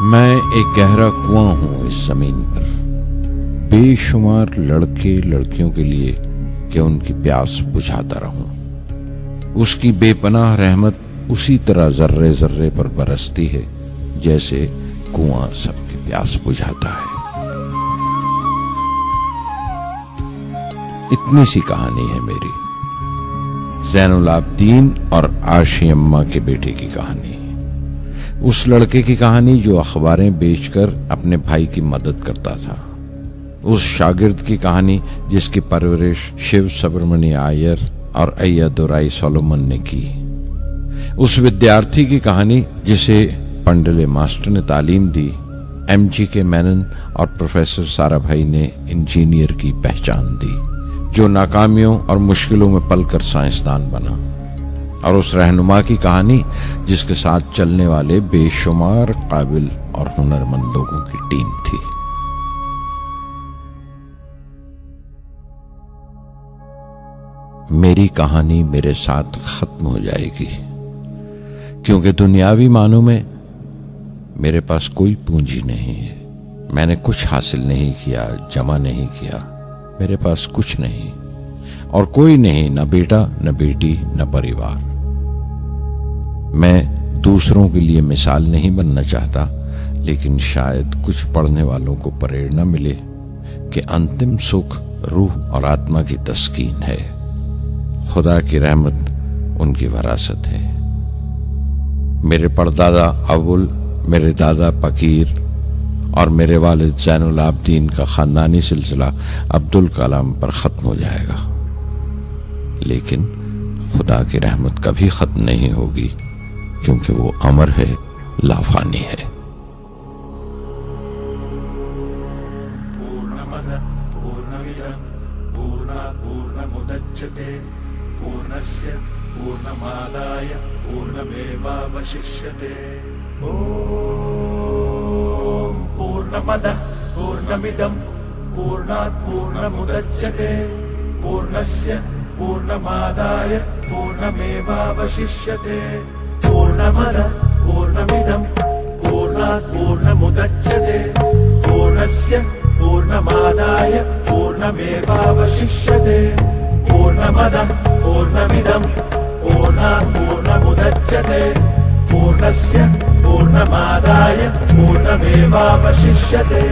मैं एक गहरा कुआं हूं इस जमीन पर, बेशुमार लड़के लड़कियों के लिए कि उनकी प्यास बुझाता रहूं। उसकी बेपनाह रहमत उसी तरह जर्रे जर्रे पर बरसती है जैसे कुआं सबकी प्यास बुझाता है। इतनी सी कहानी है मेरी, ज़ैनुल आबदीन और आशी अम्मा के बेटे की कहानी। उस लड़के की कहानी जो अखबारें बेचकर अपने भाई की मदद करता था। उस शागिर्द की कहानी जिसकी परवरिश शिव सुब्रमण्य अय्यर और अय्यादुराई सोलोमन ने की। उस विद्यार्थी की कहानी जिसे पंडले मास्टर ने तालीम दी, MG मेनन और प्रोफेसर साराभाई ने इंजीनियर की पहचान दी, जो नाकामियों और मुश्किलों में पलकर साइंसदान बना। और उस रहनुमा की कहानी जिसके साथ चलने वाले बेशुमार काबिल और हुनरमंद लोगों की टीम थी। मेरी कहानी मेरे साथ खत्म हो जाएगी, क्योंकि दुनियावी मानों में मेरे पास कोई पूंजी नहीं है। मैंने कुछ हासिल नहीं किया, जमा नहीं किया। मेरे पास कुछ नहीं और कोई नहीं, न बेटा, न बेटी, न परिवार। मैं दूसरों के लिए मिसाल नहीं बनना चाहता, लेकिन शायद कुछ पढ़ने वालों को प्रेरणा मिले कि अंतिम सुख रूह और आत्मा की तस्कीन है। खुदा की रहमत उनकी विरासत है। मेरे परदादा अबुल, मेरे दादा फकीर और मेरे वालिद ज़ैनुल आबदीन का खानदानी सिलसिला अब्दुल कलाम पर खत्म हो जाएगा, लेकिन खुदा की रहमत कभी खत्म नहीं होगी, क्योंकि वो अमर है, लाफानी है। पूर्णमदः पूर्णमिदं पूर्णात् पूर्णमुदच्यते पूर्णस्य पूर्णमादाय पूर्णमेवावशिष्यते। ॐ पूर्णमदः पूर्णमिदं पूर्णात् पूर्णमुदच्यते पूर्णस्य पूर्णमादाय पूर्णमेवावशिष्यते। पूर्णमदः पूर्णमिदं पूर्णात् पूर्णमुदच्यते पूर्णस्य पूर्णमादाय पूर्णमेवावशिष्यते। पूर्णमदः पूर्णमिदं पूर्णात् पूर्णमुदच्यते पूर्णस्य पूर्णमादाय पूर्णमेवावशिष्यते।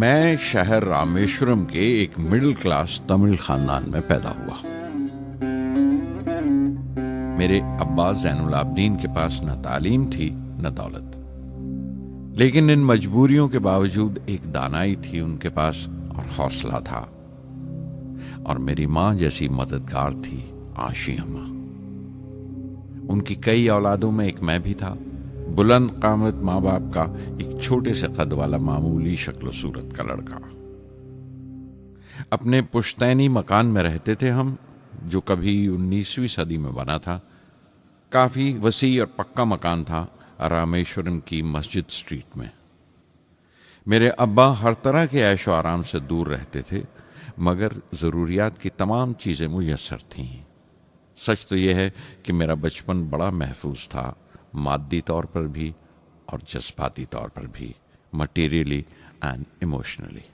मैं शहर रामेश्वरम के एक मिडिल क्लास तमिल खानदान में पैदा हुआ। मेरे अब्बा ज़ैनुल आबदीन के पास न तालीम थी न दौलत, लेकिन इन मजबूरियों के बावजूद एक दानाई थी उनके पास और हौसला था। और मेरी मां जैसी मददगार थी आशी अम्मा। उनकी कई औलादों में एक मैं भी था, बुलंद कामत माँ बाप का एक छोटे से कद वाला मामूली शक्ल सूरत का लड़का। अपने पुश्तैनी मकान में रहते थे हम, जो कभी 19वीं सदी में बना था। काफी वसी और पक्का मकान था रामेश्वरम की मस्जिद स्ट्रीट में। मेरे अब्बा हर तरह के ऐशो आराम से दूर रहते थे, मगर जरूरियात की तमाम चीजें मुयस्सर थीं। सच तो यह है कि मेरा बचपन बड़ा महफूज था, मादी तौर पर भी और जज्बाती तौर पर भी, मटेरियली एंड इमोशनली।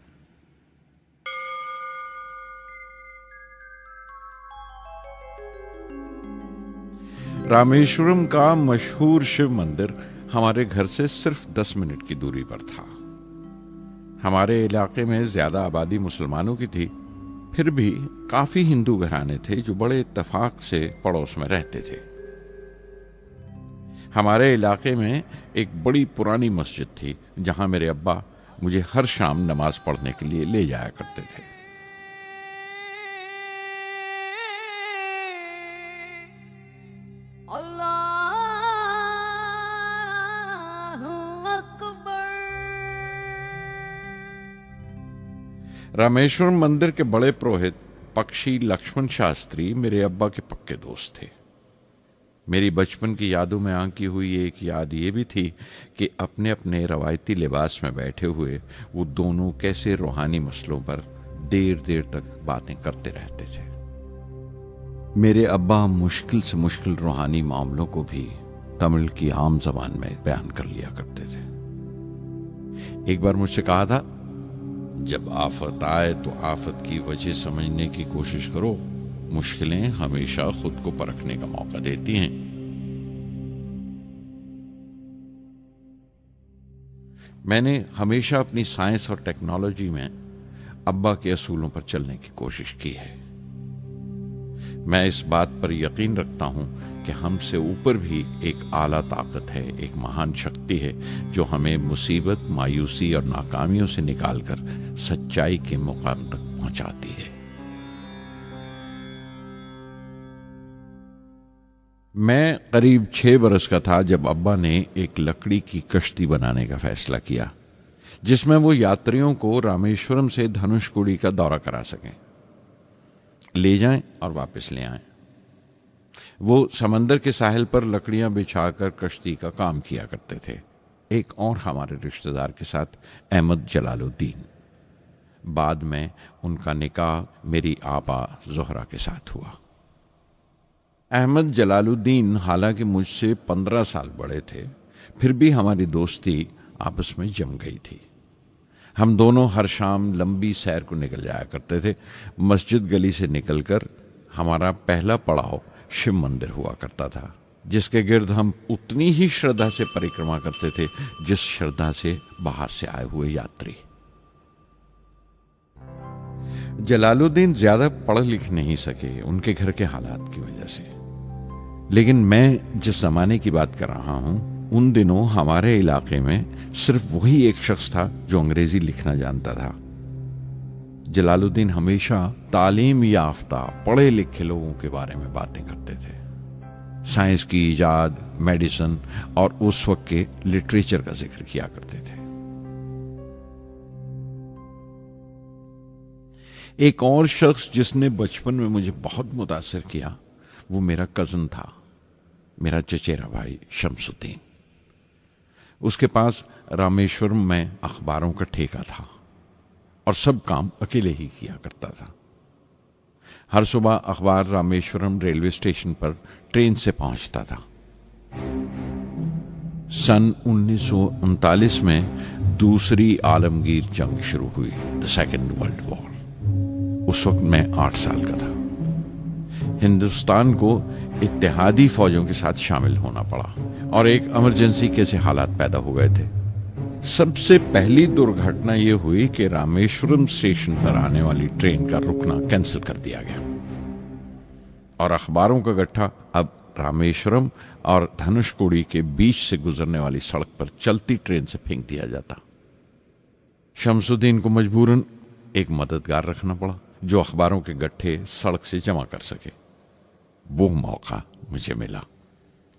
रामेश्वरम का मशहूर शिव मंदिर हमारे घर से सिर्फ 10 मिनट की दूरी पर था। हमारे इलाके में ज्यादा आबादी मुसलमानों की थी, फिर भी काफी हिंदू घराने थे जो बड़े इत्तेफाक से पड़ोस में रहते थे। हमारे इलाके में एक बड़ी पुरानी मस्जिद थी, जहां मेरे अब्बा मुझे हर शाम नमाज पढ़ने के लिए ले जाया करते थे। रामेश्वरम मंदिर के बड़े पुरोहित पक्षी लक्ष्मण शास्त्री मेरे अब्बा के पक्के दोस्त थे। मेरी बचपन की यादों में आंकी हुई एक याद ये भी थी कि अपने अपने रवायती लिबास में बैठे हुए वो दोनों कैसे रूहानी मसलों पर देर देर तक बातें करते रहते थे। मेरे अब्बा मुश्किल से मुश्किल रूहानी मामलों को भी तमिल की आम जबान में बयान कर लिया करते थे। एक बार मुझसे कहा था, जब आफत आए तो आफत की वजह समझने की कोशिश करो, मुश्किलें हमेशा खुद को परखने का मौका देती हैं। मैंने हमेशा अपनी साइंस और टेक्नोलॉजी में अब्बा के असूलों पर चलने की कोशिश की है। मैं इस बात पर यकीन रखता हूं कि हमसे ऊपर भी एक आला ताकत है, एक महान शक्ति है जो हमें मुसीबत, मायूसी और नाकामियों से निकालकर सच्चाई के मुकाम तक पहुंचाती है। मैं करीब 6 बरस का था जब अब्बा ने एक लकड़ी की कश्ती बनाने का फैसला किया, जिसमें वो यात्रियों को रामेश्वरम से धनुषकोडी का दौरा करा सकें, ले जाएं और वापस ले आएं। वो समंदर के साहिल पर लकड़ियां बिछाकर कश्ती का काम किया करते थे। एक और हमारे रिश्तेदार के साथ, अहमद जलालुद्दीन। बाद में उनका निकाह मेरी आपा जोहरा के साथ हुआ। अहमद जलालुद्दीन हालांकि मुझसे 15 साल बड़े थे, फिर भी हमारी दोस्ती आपस में जम गई थी। हम दोनों हर शाम लंबी सैर को निकल जाया करते थे। मस्जिद गली से निकलकर हमारा पहला पड़ाव शिव मंदिर हुआ करता था, जिसके गिर्द हम उतनी ही श्रद्धा से परिक्रमा करते थे जिस श्रद्धा से बाहर से आए हुए यात्री। जलालुद्दीन ज्यादा पढ़ लिख नहीं सके उनके घर के हालात की वजह से, लेकिन मैं जिस जमाने की बात कर रहा हूं, उन दिनों हमारे इलाके में सिर्फ वही एक शख्स था जो अंग्रेजी लिखना जानता था। जलालुद्दीन हमेशा तालीम याफ्ता पढ़े लिखे लोगों के बारे में बातें करते थे, साइंस की इजाद, मेडिसिन और उस वक्त के लिटरेचर का जिक्र किया करते थे। एक और शख्स जिसने बचपन में मुझे बहुत मुतासिर किया, वो मेरा कजन था, मेरा चचेरा भाई शमसुद्दीन। उसके पास रामेश्वरम में अखबारों का ठेका था और सब काम अकेले ही किया करता था। हर सुबह अखबार रामेश्वरम रेलवे स्टेशन पर ट्रेन से पहुंचता था। सन 1939 में दूसरी आलमगीर जंग शुरू हुई, द सेकेंड वर्ल्ड वॉर। उस वक्त मैं 8 साल का था। हिंदुस्तान को इत्तेहादी फौजों के साथ शामिल होना पड़ा और एक इमरजेंसी के हालात पैदा हो गए थे। सबसे पहली दुर्घटना यह हुई कि रामेश्वरम स्टेशन पर आने वाली ट्रेन का रुकना कैंसिल कर दिया गया और अखबारों का गट्ठा अब रामेश्वरम और धनुषकोडी के बीच से गुजरने वाली सड़क पर चलती ट्रेन से फेंक दिया जाता। शमसुद्दीन को मजबूरन एक मददगार रखना पड़ा जो अखबारों के गट्ठे सड़क से जमा कर सके। वो मौका मुझे मिला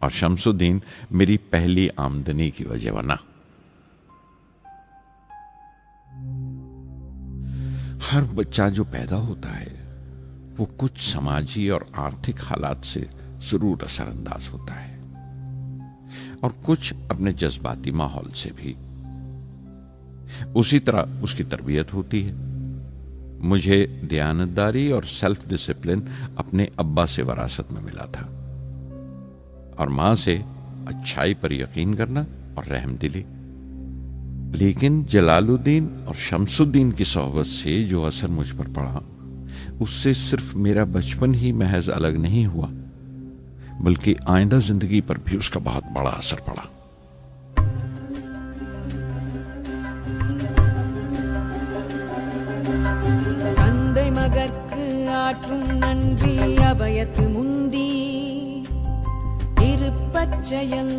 और शमसुद्दीन मेरी पहली आमदनी की वजह बना। हर बच्चा जो पैदा होता है वो कुछ समाजी और आर्थिक हालात से जरूर असरअंदाज होता है और कुछ अपने जज्बाती माहौल से भी। उसी तरह उसकी तरबियत होती है। मुझे दयानतदारी और सेल्फ डिसिप्लिन अपने अब्बा से विरासत में मिला था और मां से अच्छाई पर यकीन करना और रहमदिली। लेकिन जलालुद्दीन और शमसुद्दीन की सोहबत से जो असर मुझ पर पड़ा, उससे सिर्फ मेरा बचपन ही महज अलग नहीं हुआ, बल्कि आइंदा जिंदगी पर भी उसका बहुत बड़ा असर पड़ा। தந்தை மகற்கு ஆற்றும் நன்றி அபயத்து முந்தி இருப்பச்செயல்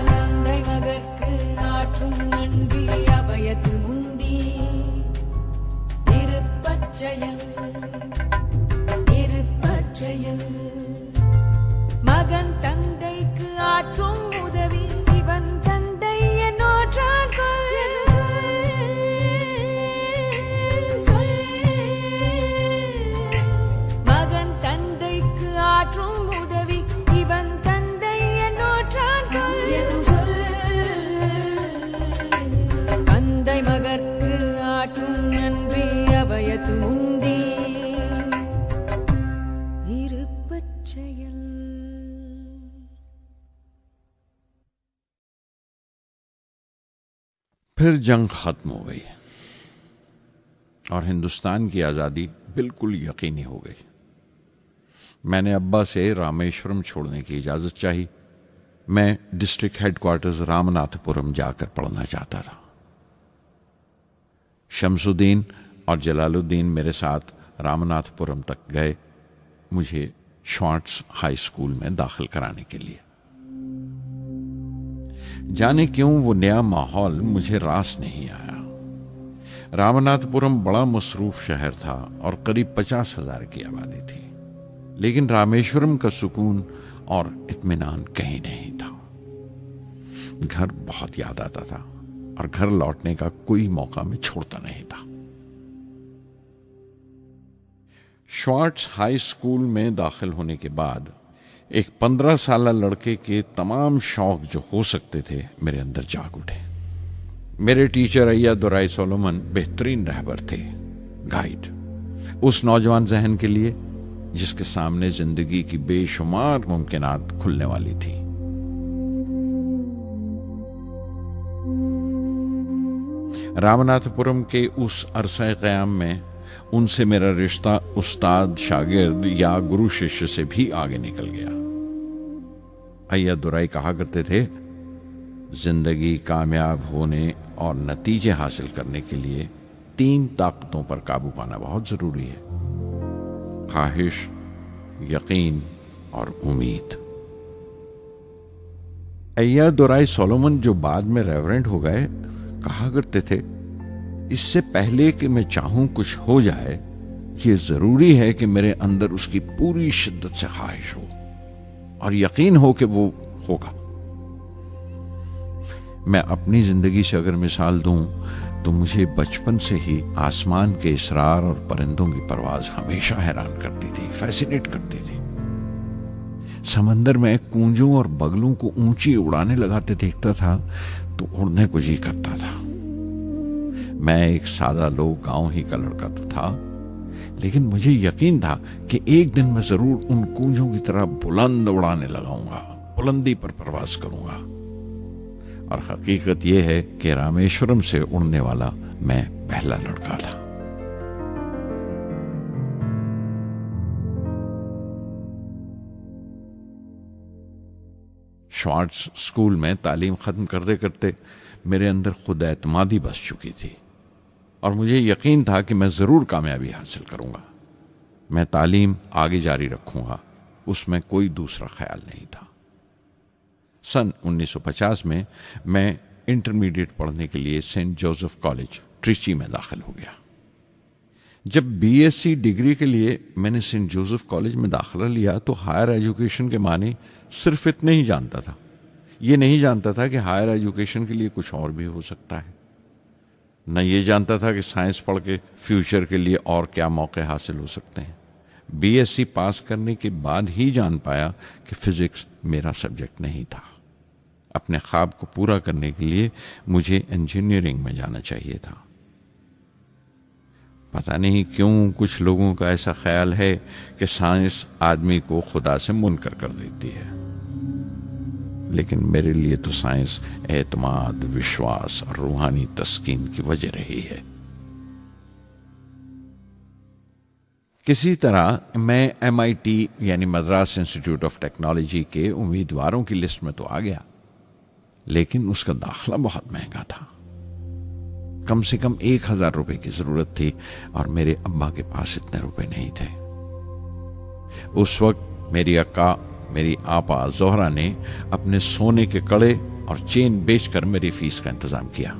தந்தை மகற்கு ஆற்றும் நன்றி அபயத்து முந்தி இருப்பச்செயல் இருப்பச்செயல் மகன் தந்தைக்கு ஆற்றும் உதவி இவன் தந்தை என்னோற்றான் கொள் फिर जंग खत्म हो गई और हिंदुस्तान की आज़ादी बिल्कुल यकीनी हो गई। मैंने अब्बा से रामेश्वरम छोड़ने की इजाज़त चाही। मैं डिस्ट्रिक्ट हेडक्वार्टर्स रामनाथपुरम जाकर पढ़ना चाहता था। शमसुद्दीन और जलालुद्दीन मेरे साथ रामनाथपुरम तक गए मुझे श्वार्ट्स हाई स्कूल में दाखिल कराने के लिए। जाने क्यों वो नया माहौल मुझे रास नहीं आया। रामनाथपुरम बड़ा मसरूफ शहर था और करीब 50,000 की आबादी थी, लेकिन रामेश्वरम का सुकून और इत्मीनान कहीं नहीं था। घर बहुत याद आता था और घर लौटने का कोई मौका मैं छोड़ता नहीं था। श्वार्ट्स हाई स्कूल में दाखिल होने के बाद एक 15 साल लड़के के तमाम शौक जो हो सकते थे मेरे अंदर जाग उठे। मेरे टीचर अय्यादुराई सोलोमन बेहतरीन रहबर थे, गाइड, उस नौजवान जहन के लिए जिसके सामने जिंदगी की बेशुमार मुमकिनात खुलने वाली थी। रामनाथपुरम के उस अरसा क़याम में उनसे मेरा रिश्ता उस्ताद शागिर्द या गुरु शिष्य से भी आगे निकल गया। अय्यादुराई कहा करते थे, जिंदगी कामयाब होने और नतीजे हासिल करने के लिए 3 ताकतों पर काबू पाना बहुत जरूरी है: ख्वाहिश, यकीन और उम्मीद। अय्यादुराई सोलोमन, जो बाद में रेवरेंड हो गए, कहा करते थे, इससे पहले कि मैं चाहूं कुछ हो जाए, ये जरूरी है कि मेरे अंदर उसकी पूरी शिद्दत से ख्वाहिश हो और यकीन हो कि वो होगा। मैं अपनी जिंदगी से अगर मिसाल दूं तो मुझे बचपन से ही आसमान के इसरार और परिंदों की परवाज हमेशा हैरान करती थी, फैसिनेट करती थी। समंदर में कूंजों और बगलों को ऊंची उड़ाने लगाते देखता था तो उड़ने को जी करता था। मैं एक सादा लोग गांव ही का लड़का तो था, लेकिन मुझे यकीन था कि एक दिन मैं जरूर उन कूंजों की तरह बुलंद उड़ाने लगाऊंगा, बुलंदी पर परवाज करूंगा। और हकीकत यह है कि रामेश्वरम से उड़ने वाला मैं पहला लड़का था। श्वार्ट्स स्कूल में तालीम खत्म करते करते मेरे अंदर खुद एतमादी बस चुकी थी और मुझे यकीन था कि मैं जरूर कामयाबी हासिल करूंगा। मैं तालीम आगे जारी रखूंगा, उसमें कोई दूसरा ख्याल नहीं था। सन 1950 में मैं इंटरमीडिएट पढ़ने के लिए सेंट जोसेफ कॉलेज ट्रिची में दाखिल हो गया। जब बीएससी डिग्री के लिए मैंने सेंट जोसेफ कॉलेज में दाखिला लिया तो हायर एजुकेशन के माने सिर्फ इतने ही जानता था। ये नहीं जानता था कि हायर एजुकेशन के लिए कुछ और भी हो सकता है। न ये जानता था कि साइंस पढ़ के फ्यूचर के लिए और क्या मौके हासिल हो सकते हैं। बीएससी पास करने के बाद ही जान पाया कि फिजिक्स मेरा सब्जेक्ट नहीं था। अपने ख्वाब को पूरा करने के लिए मुझे इंजीनियरिंग में जाना चाहिए था। पता नहीं क्यों कुछ लोगों का ऐसा ख्याल है कि साइंस आदमी को खुदा से मुनकर कर देती है, लेकिन मेरे लिए तो साइंस एतमाद, विश्वास और रूहानी तस्कीन की वजह रही है। किसी तरह मैं MIT यानी मद्रास इंस्टीट्यूट ऑफ टेक्नोलॉजी के उम्मीदवारों की लिस्ट में तो आ गया, लेकिन उसका दाखला बहुत महंगा था। कम से कम 1,000 रुपए की जरूरत थी और मेरे अब्बा के पास इतने रुपए नहीं थे। उस वक्त मेरी अक्का, मेरी आपा जोहरा ने अपने सोने के कड़े और चेन बेचकर मेरी फीस का इंतजाम किया।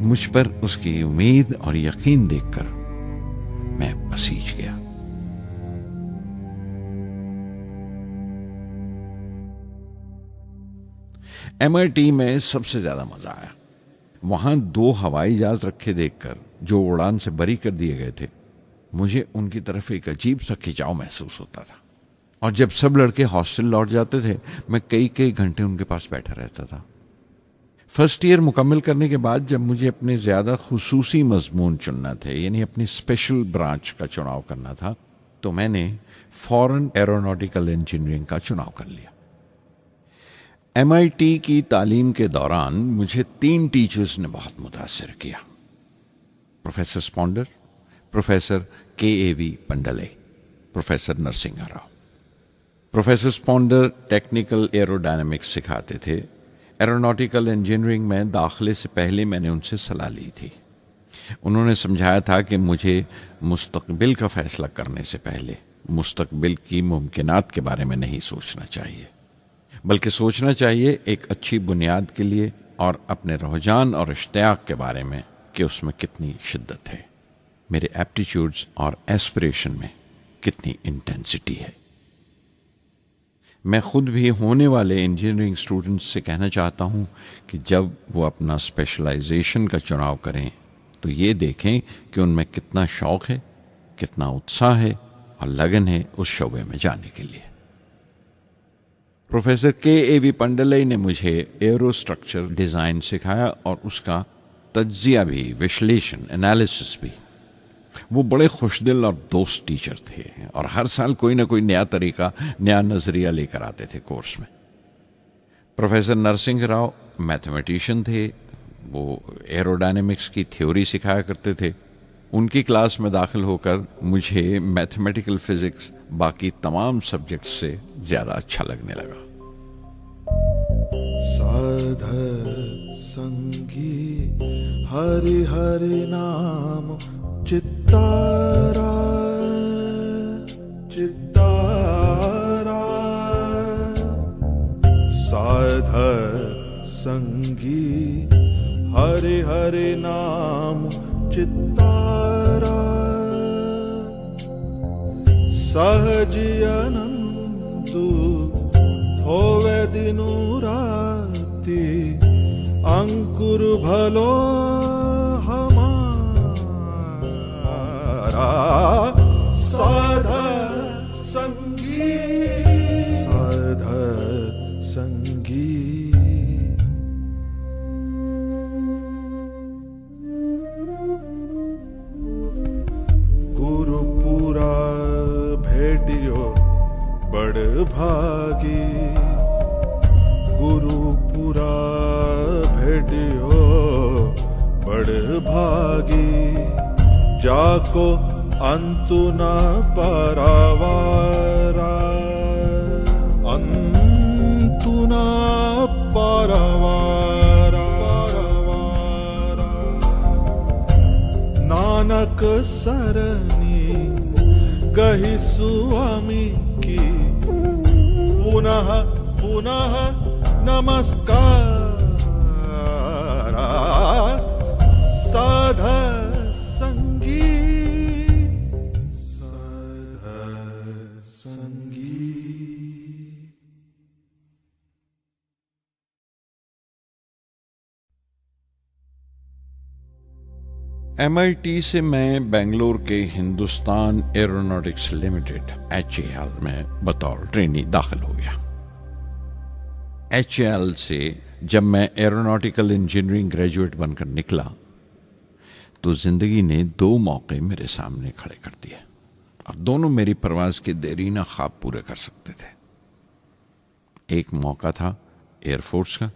मुझ पर उसकी उम्मीद और यकीन देखकर मैं पसीज गया। MIT में सबसे ज्यादा मजा आया। वहां 2 हवाई जहाज रखे देखकर जो उड़ान से बरी कर दिए गए थे, मुझे उनकी तरफ एक अजीब सा खिंचाव महसूस होता था। और जब सब लड़के हॉस्टल लौट जाते थे, मैं कई कई घंटे उनके पास बैठा रहता था। फर्स्ट ईयर मुकम्मल करने के बाद जब मुझे अपने ज्यादा खुसूसी मजमून चुनना थे, यानी अपनी स्पेशल ब्रांच का चुनाव करना था, तो मैंने फॉरेन एरोनॉटिकल इंजीनियरिंग का चुनाव कर लिया। MIT की तालीम के दौरान मुझे 3 टीचर्स ने बहुत मुतासिर किया। Professor Sponder, professor KAV Pandalai, professor Narasimha Rao. Professor Sponder technical aerodynamics सिखाते थे। एरोनॉटिकल इंजीनियरिंग में दाखिले से पहले मैंने उनसे सलाह ली थी। उन्होंने समझाया था कि मुझे मुस्तकबिल का फैसला करने से पहले मुस्तकबिल की मुमकिनात के बारे में नहीं सोचना चाहिए, बल्कि सोचना चाहिए एक अच्छी बुनियाद के लिए और अपने रुझान और इश्तियाक के बारे में कि उसमें कितनी शिद्दत है, मेरे एप्टीट्यूड्स और एस्पिरेशन में कितनी इंटेंसिटी है। मैं खुद भी होने वाले इंजीनियरिंग स्टूडेंट्स से कहना चाहता हूं कि जब वो अपना स्पेशलाइजेशन का चुनाव करें तो ये देखें कि उनमें कितना शौक है, कितना उत्साह है और लगन है उस शोबे में जाने के लिए। प्रोफेसर KAV पंडले ने मुझे एरो स्ट्रक्चर डिज़ाइन सिखाया और उसका तज्जिया भी, विश्लेषण, एनालिसिस भी। वो बड़े खुशदिल और दोस्त टीचर थे और हर साल कोई ना कोई नया तरीका, नया नजरिया लेकर आते थे कोर्स में। प्रोफेसर नरसिंह राव मैथमेटिशियन थे। वो एरोडायनेमिक्स की थ्योरी सिखाया करते थे। उनकी क्लास में दाखिल होकर मुझे मैथमेटिकल फिजिक्स बाकी तमाम सब्जेक्ट से ज्यादा अच्छा लगने लगा। साध संगी हरि हरि नाम चित्तारा चित्तारा, साध संगी हरि हरि नाम चित्तारा, सहजी अनंतु होवे दिनु राति, अंकुर भलो हमारा, साध संगी साध संगी। गुरुपुरा भेडियो बड़ भागी, गुरुपुरा भेडियो बड़ भागी, जाको अंतु न परवारा, अंतु न परवारा, नानक सरनी गही स्वामी की, पुनः पुनः नमस्कार, साध संगी साध संगी। MIT से मैं बेंगलोर के हिंदुस्तान एरोनॉटिक्स लिमिटेड HAL में बतौर ट्रेनी दाखिल हो गया। HAL से जब मैं एरोनॉटिकल इंजीनियरिंग ग्रेजुएट बनकर निकला तो जिंदगी ने 2 मौके मेरे सामने खड़े कर दिए और दोनों मेरी परवाज के देरीना ख्वाब पूरे कर सकते थे। एक मौका था एयरफोर्स का,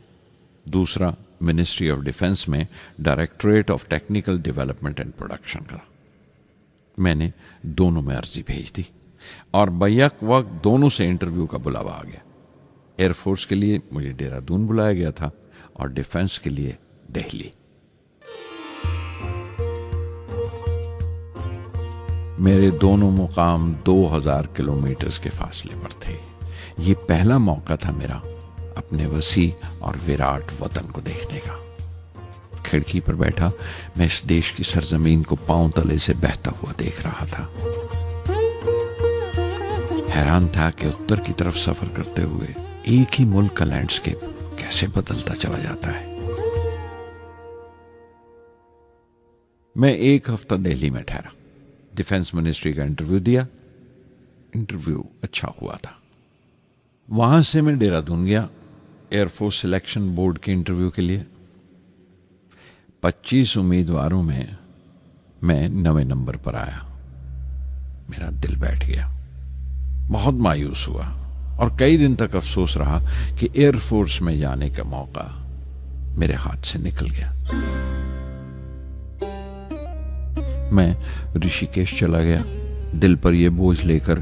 दूसरा मिनिस्ट्री ऑफ डिफेंस में directorate of technical development and production का। मैंने दोनों में अर्जी भेज दी और बैक वक्त दोनों से इंटरव्यू का बुलावा आ गया। एयरफोर्स के लिए मुझे देहरादून बुलाया गया था और डिफेंस के लिए दिल्ली। मेरे दोनों मुकाम 2000 किलोमीटर के फासले पर थे। ये पहला मौका था मेरा अपने वसी और विराट वतन को देखने का। खिड़की पर बैठा मैं इस देश की सरजमीन को पांव तले से बहता हुआ देख रहा था। हैरान था कि उत्तर की तरफ सफर करते हुए एक ही मुल्क का लैंडस्केप कैसे बदलता चला जाता है। मैं 1 हफ्ता दिल्ली में ठहरा, डिफेंस मिनिस्ट्री का इंटरव्यू दिया। इंटरव्यू अच्छा हुआ था। वहां से मैं देहरादून गया एयरफोर्स सिलेक्शन बोर्ड के इंटरव्यू के लिए। 25 उम्मीदवारों में मैं 9वें नंबर पर आया। मेरा दिल बैठ गया, बहुत मायूस हुआ और कई दिन तक अफसोस रहा कि एयरफोर्स में जाने का मौका मेरे हाथ से निकल गया। मैं ऋषिकेश चला गया, दिल पर यह बोझ लेकर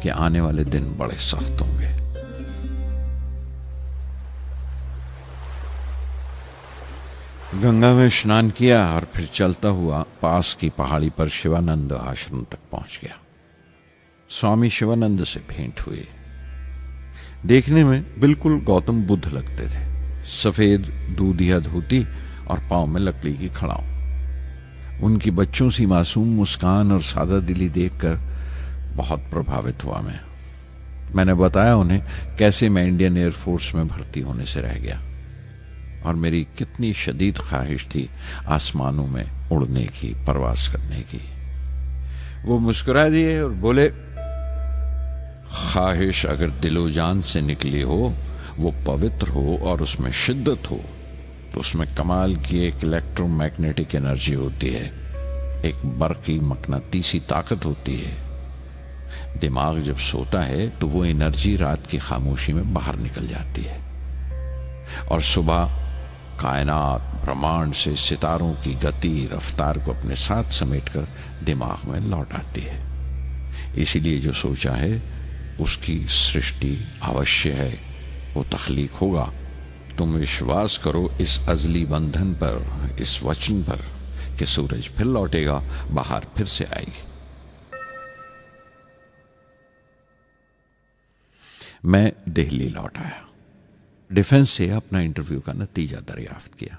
कि आने वाले दिन बड़े सख्त होंगे। गंगा में स्नान किया और फिर चलता हुआ पास की पहाड़ी पर शिवानंद आश्रम तक पहुंच गया। स्वामी शिवानंद से भेंट हुई। देखने में बिल्कुल गौतम बुद्ध लगते थे, सफेद दूधिया धोती और पांव में लकड़ी की खड़ाऊ। उनकी बच्चों सी मासूम मुस्कान और सादा दिली देखकर बहुत प्रभावित हुआ मैंने बताया उन्हें कैसे मैं इंडियन एयरफोर्स में भर्ती होने से रह गया और मेरी कितनी शदीद ख्वाहिश थी आसमानों में उड़ने की, परवास करने की। वो मुस्कुरा दिए और बोले, ख्वाहिश अगर दिलो जान से निकली हो, वो पवित्र हो और उसमें शिद्दत हो, तो उसमें कमाल की एक इलेक्ट्रोमैग्नेटिक एनर्जी होती है, एक बरकी मकनातीसी ताकत होती है। दिमाग जब सोता है तो वो एनर्जी रात की खामोशी में बाहर निकल जाती है और सुबह कायनात ब्रह्मांड से सितारों की गति रफ्तार को अपने साथ समेटकर दिमाग में लौट आती है। इसीलिए जो सोचा है उसकी सृष्टि अवश्य है, वो तख्लीक होगा। तुम विश्वास करो इस अजली बंधन पर, इस वचन पर कि सूरज फिर लौटेगा, बाहर फिर से आएगी। मैं दिल्ली लौट आया, डिफेंस से अपना इंटरव्यू का नतीजा दरियाफ्त किया।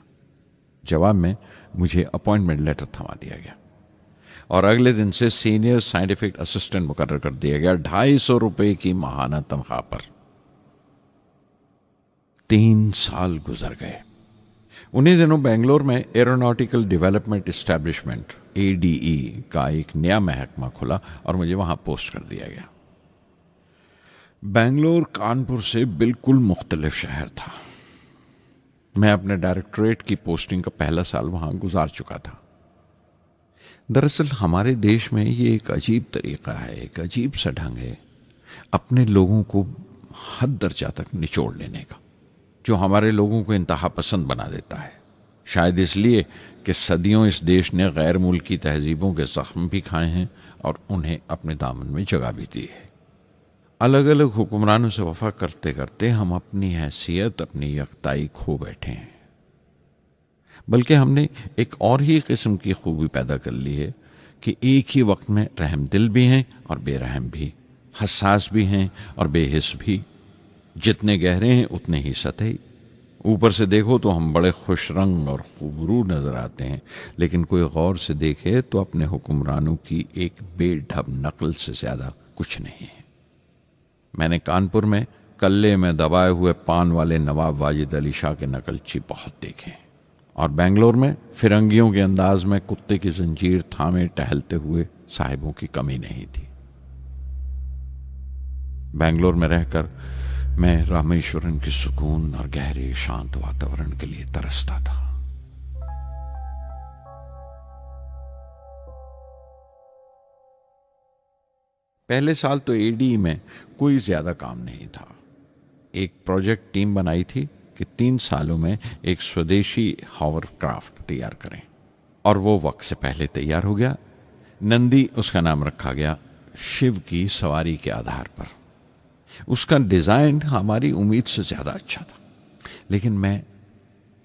जवाब में मुझे अपॉइंटमेंट लेटर थमा दिया गया और अगले दिन से सीनियर साइंटिफिक असिस्टेंट मुकर्रर कर दिया गया 250 रुपए की माहाना तनख्वाह पर। 3 साल गुजर गए। उन्हीं दिनों बेंगलोर में एरोनॉटिकल डेवलपमेंट एस्टेब्लिशमेंट ADE का एक नया महकमा खुला और मुझे वहां पोस्ट कर दिया गया। बेंगलोर कानपुर से बिल्कुल मुख्तलिफ शहर था। मैं अपने डायरेक्टोरेट की पोस्टिंग का पहला साल वहां गुजार चुका था। दरअसल हमारे देश में ये एक अजीब तरीका है, एक अजीब सा ढंग है अपने लोगों को हद दर्जा तक निचोड़ लेने का, जो हमारे लोगों को इंतहा पसंद बना देता है। शायद इसलिए कि सदियों इस देश ने गैर मुल्की तहजीबों के जख्म भी खाए हैं और उन्हें अपने दामन में जगह भी दी है। अलग अलग हुक्मरानों से वफा करते करते हम अपनी हैसियत, अपनी यकताई खो बैठे हैं। बल्कि हमने एक और ही किस्म की खूबी पैदा कर ली है कि एक ही वक्त में रहम दिल भी हैं और बेरहम भी, हसास भी हैं और बेहिस भी। जितने गहरे हैं उतने ही सतही। ऊपर से देखो तो हम बड़े खुश रंग और खूबरू नजर आते हैं, लेकिन कोई गौर से देखे तो अपने हुक्मरानों की एक बेढब नकल से ज्यादा कुछ नहीं है। मैंने कानपुर में कल्ले में दबाए हुए पान वाले नवाब वाजिद अली शाह के नकलची बहुत देखे और बेंगलोर में फिरंगियों के अंदाज में कुत्ते की जंजीर थामे टहलते हुए साहिबों की कमी नहीं थी। बेंगलोर में रहकर मैं रामेश्वरम की सुकून और गहरे शांत वातावरण के लिए तरसता था। पहले साल तो ADE में कोई ज्यादा काम नहीं था। एक प्रोजेक्ट टीम बनाई थी कि 3 सालों में एक स्वदेशी हॉवरक्राफ्ट तैयार करें और वो वक्त से पहले तैयार हो गया। नंदी उसका नाम रखा गया, शिव की सवारी के आधार पर। उसका डिजाइन हमारी उम्मीद से ज्यादा अच्छा था, लेकिन मैं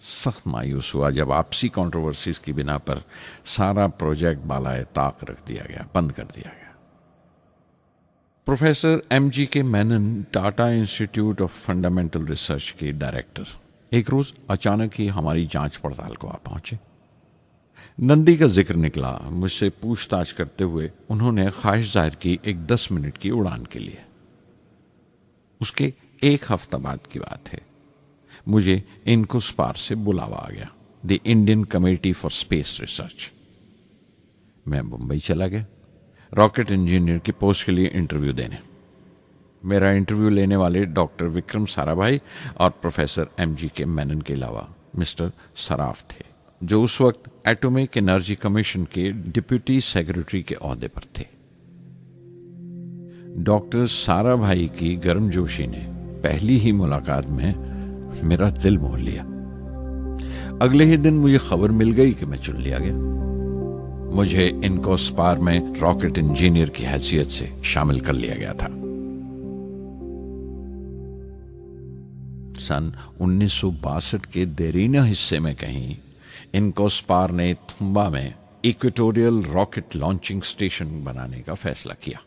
सख्त मायूस हुआ जब आपसी कंट्रोवर्सीज की बिना पर सारा प्रोजेक्ट बालाए ताक रख दिया गया, बंद कर दिया गया। Professor MGK Menon, Tata institute of fundamental research के डायरेक्टर, एक रोज अचानक ही हमारी जांच पड़ताल को आ पहुंचे। नंदी का जिक्र निकला। मुझसे पूछताछ करते हुए उन्होंने ख्वाहिश जाहिर की एक 10 मिनट की उड़ान के लिए। उसके 1 हफ्ता बाद की बात है, मुझे इनकुस्पार से बुलावा आ गया, the Indian committee for space research. मैं मुंबई चला गया रॉकेट इंजीनियर की पोस्ट के लिए इंटरव्यू देने। मेरा इंटरव्यू लेने वाले डॉक्टर विक्रम साराभाई और प्रोफेसर MGK मेनन के अलावा मिस्टर सराफ थे, जो उस वक्त एटॉमिक एनर्जी कमीशन के डिप्यूटी सेक्रेटरी के ओहदे पर थे। डॉक्टर साराभाई की गर्मजोशी ने पहली ही मुलाकात में मेरा दिल मोह लिया। अगले ही दिन मुझे खबर मिल गई कि मैं चुन लिया गया। मुझे इनकोस्पार में रॉकेट इंजीनियर की हैसियत से शामिल कर लिया गया था। सन 1962 के देरीना हिस्से में कहीं इनकोस्पार ने थुम्बा में इक्वेटोरियल रॉकेट लॉन्चिंग स्टेशन बनाने का फैसला किया।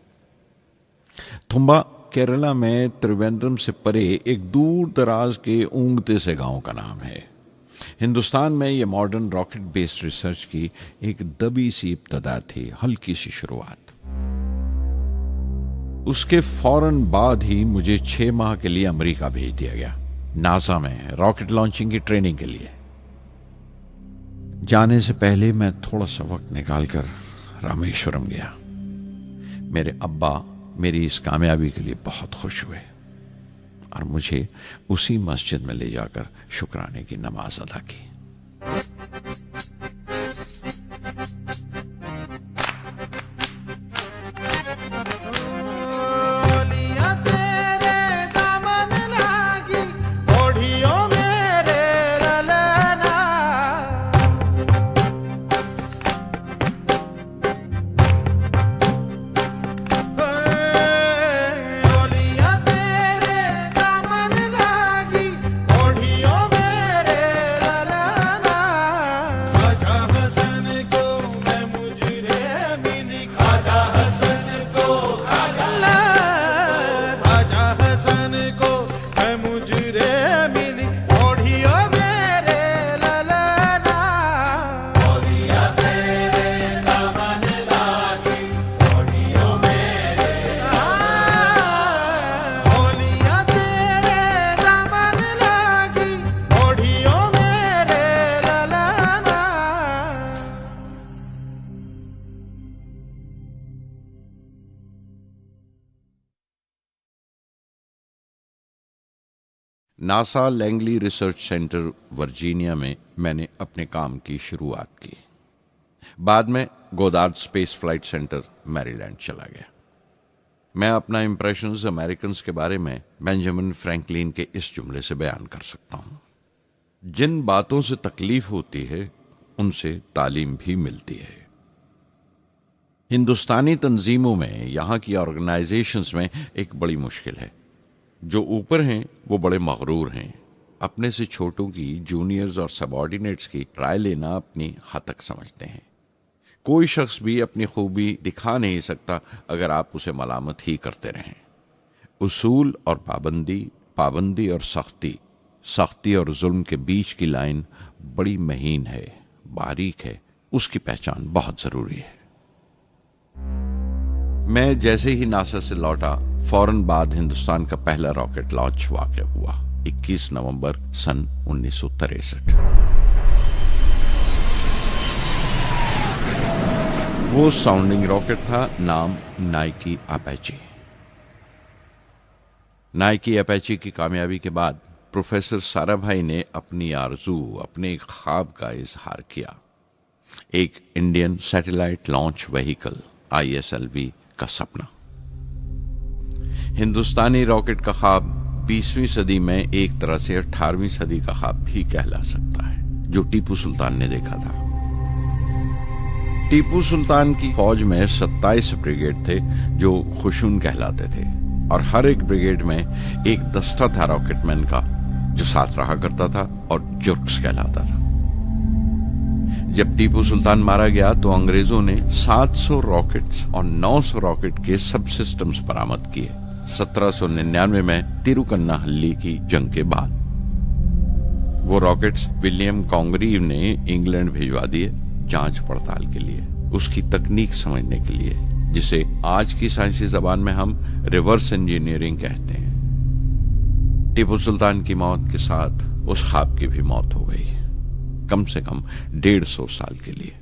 थुम्बा केरला में त्रिवेंद्रम से परे एक दूर दराज के ऊंगते से गांव का नाम है। हिंदुस्तान में यह मॉडर्न रॉकेट बेस्ड रिसर्च की एक दबी सी इब्तदा थी, हल्की सी शुरुआत। उसके फौरन बाद ही मुझे 6 माह के लिए अमेरिका भेज दिया गया, नासा में रॉकेट लॉन्चिंग की ट्रेनिंग के लिए। जाने से पहले मैं थोड़ा सा वक्त निकालकर रामेश्वरम गया। मेरे अब्बा मेरी इस कामयाबी के लिए बहुत खुश हुए और मुझे उसी मस्जिद में ले जाकर शुक्राने की नमाज अदा की। NASA Langley research centre Virginia में मैंने अपने काम की शुरुआत की। बाद में Goddard space flight centre Maryland चला गया। मैं अपना इंप्रेशंस अमेरिकन्स के बारे में बेंजामिन फ्रैंकलिन के इस जुमले से बयान कर सकता हूं, जिन बातों से तकलीफ होती है उनसे तालीम भी मिलती है। हिंदुस्तानी तंजीमों में, यहां की ऑर्गेनाइजेशंस में एक बड़ी मुश्किल है। जो ऊपर हैं वो बड़े मगरूर हैं। अपने से छोटों की, जूनियर्स और सबऑर्डिनेट्स की राय लेना अपनी हतक समझते हैं। कोई शख्स भी अपनी खूबी दिखा नहीं सकता अगर आप उसे मलामत ही करते रहें। उसूल और पाबंदी, पाबंदी और सख्ती, सख्ती और जुल्म के बीच की लाइन बड़ी महीन है, बारीक है। उसकी पहचान बहुत जरूरी है। मैं जैसे ही नासा से लौटा, फौरन बाद हिंदुस्तान का पहला रॉकेट लॉन्च वाक़या हुआ 21 नवंबर सन 1963। वो साउंडिंग रॉकेट था, नाम नाइकी अपाचे। नाइकी अपाचे की कामयाबी के बाद प्रोफेसर साराभाई ने अपनी आरज़ू, अपने ख्वाब का इजहार किया। एक Indian satellite launch vehicle ISLV का सपना। हिंदुस्तानी रॉकेट का ख्वाब 20वीं सदी में एक तरह से 18वीं सदी का ख्वाब भी कहला सकता है, जो टीपू सुल्तान ने देखा था। टीपू सुल्तान की फौज में 27 ब्रिगेड थे जो खुशून कहलाते थे, और हर एक ब्रिगेड में एक दस्ता था रॉकेटमैन का जो साथ रहा करता था और जुर्क्स कहलाता था। जब टीपू सुल्तान मारा गया तो अंग्रेजों ने 700 रॉकेट्स और 900 रॉकेट के सब सिस्टम्स बरामद किए 1799 में तिरुकन्नाहल्ली की जंग के बाद। वो रॉकेट्स विलियम कॉन्गरीव ने इंग्लैंड भिजवा दिए जांच पड़ताल के लिए, उसकी तकनीक समझने के लिए, जिसे आज की साइंसी जबान में हम रिवर्स इंजीनियरिंग कहते हैं। टीपू सुल्तान की मौत के साथ उस ख्वाब की भी मौत हो गई, कम से कम 150 साल के लिए।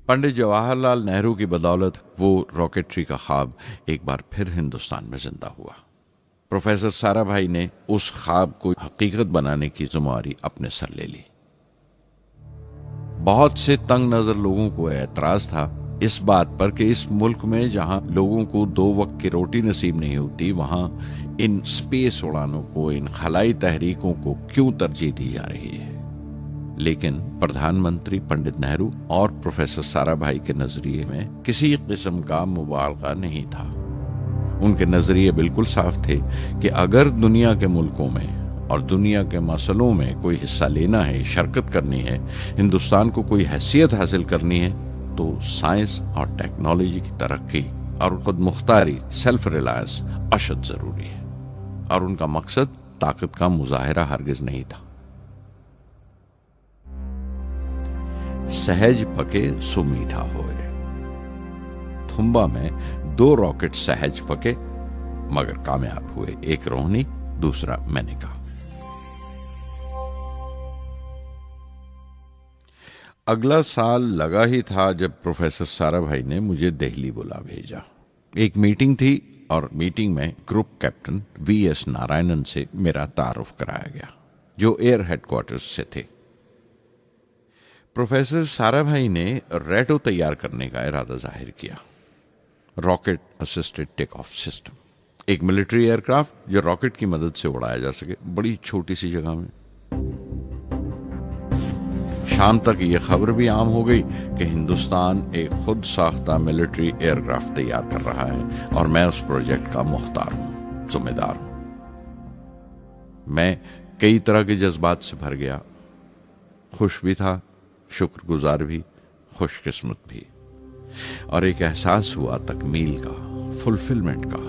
पंडित जवाहरलाल नेहरू की बदौलत वो रॉकेटरी का ख्वाब एक बार फिर हिंदुस्तान में जिंदा हुआ। प्रोफेसर साराभाई ने उस ख्वाब को हकीकत बनाने की जिम्मेदारी अपने सर ले ली। बहुत से तंग नजर लोगों को एतराज था इस बात पर कि इस मुल्क में जहां लोगों को 2 वक्त की रोटी नसीब नहीं होती, वहां इन स्पेस उड़ानों को, इन खलाई तहरीकों को क्यों तरजीह दी जा रही है। लेकिन प्रधानमंत्री पंडित नेहरू और प्रोफेसर साराभाई के नजरिए में किसी किस्म का मुबालगा नहीं था। उनके नजरिए बिल्कुल साफ थे कि अगर दुनिया के मुल्कों में और दुनिया के मसलों में कोई हिस्सा लेना है, शिरकत करनी है, हिंदुस्तान को कोई हैसियत हासिल करनी है, तो साइंस और टेक्नोलॉजी की तरक्की और खुद मुख्तारी, सेल्फ रिलायंस अशद जरूरी है। और उनका मकसद ताकत का मुजाहिरा हरगिज नहीं था। सहज पके सुमीठा होए। थुम्बा में 2 रॉकेट सहज पके मगर कामयाब हुए, एक रोहिणी, दूसरा मेनका। अगला साल लगा ही था जब प्रोफेसर साराभाई ने मुझे दिल्ली बुला भेजा। एक मीटिंग थी और मीटिंग में ग्रुप कैप्टन वीएस नारायणन से मेरा तारुफ कराया गया, जो एयर हेडक्वार्टर्स से थे। प्रोफेसर साराभाई ने रेटो तैयार करने का इरादा जाहिर किया, rocket assisted take off system, एक मिलिट्री एयरक्राफ्ट जो रॉकेट की मदद से उड़ाया जा सके बड़ी छोटी सी जगह में। शाम तक यह खबर भी आम हो गई कि हिंदुस्तान एक खुद साख्ता मिलिट्री एयरक्राफ्ट तैयार कर रहा है और मैं उस प्रोजेक्ट का मुख्तार हूं, जिम्मेदार हूं। मैं कई तरह के जज्बात से भर गया, खुश भी था, शुक्रगुजार भी, खुशकिस्मत भी, और एक एहसास हुआ तकमील का, फुलफिलमेंट का।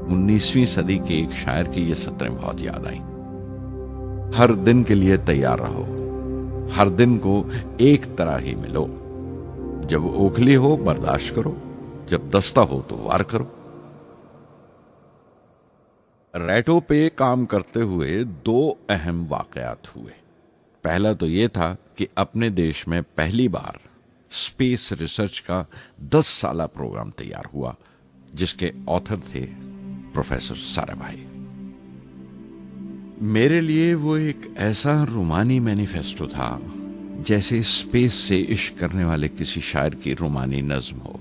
19वीं सदी के एक शायर की ये सत्रें बहुत याद आई। हर दिन के लिए तैयार रहो, हर दिन को एक तरह ही मिलो। जब ओखली हो बर्दाश्त करो, जब दस्ता हो तो वार करो। रेटो पे काम करते हुए 2 अहम वाकयात हुए। पहला तो यह था कि अपने देश में पहली बार स्पेस रिसर्च का 10 साला प्रोग्राम तैयार हुआ, जिसके ऑथर थे प्रोफेसर साराभाई। मेरे लिए वो एक ऐसा रूमानी मैनिफेस्टो था जैसे स्पेस से इश्क करने वाले किसी शायर की रूमानी नज्म हो,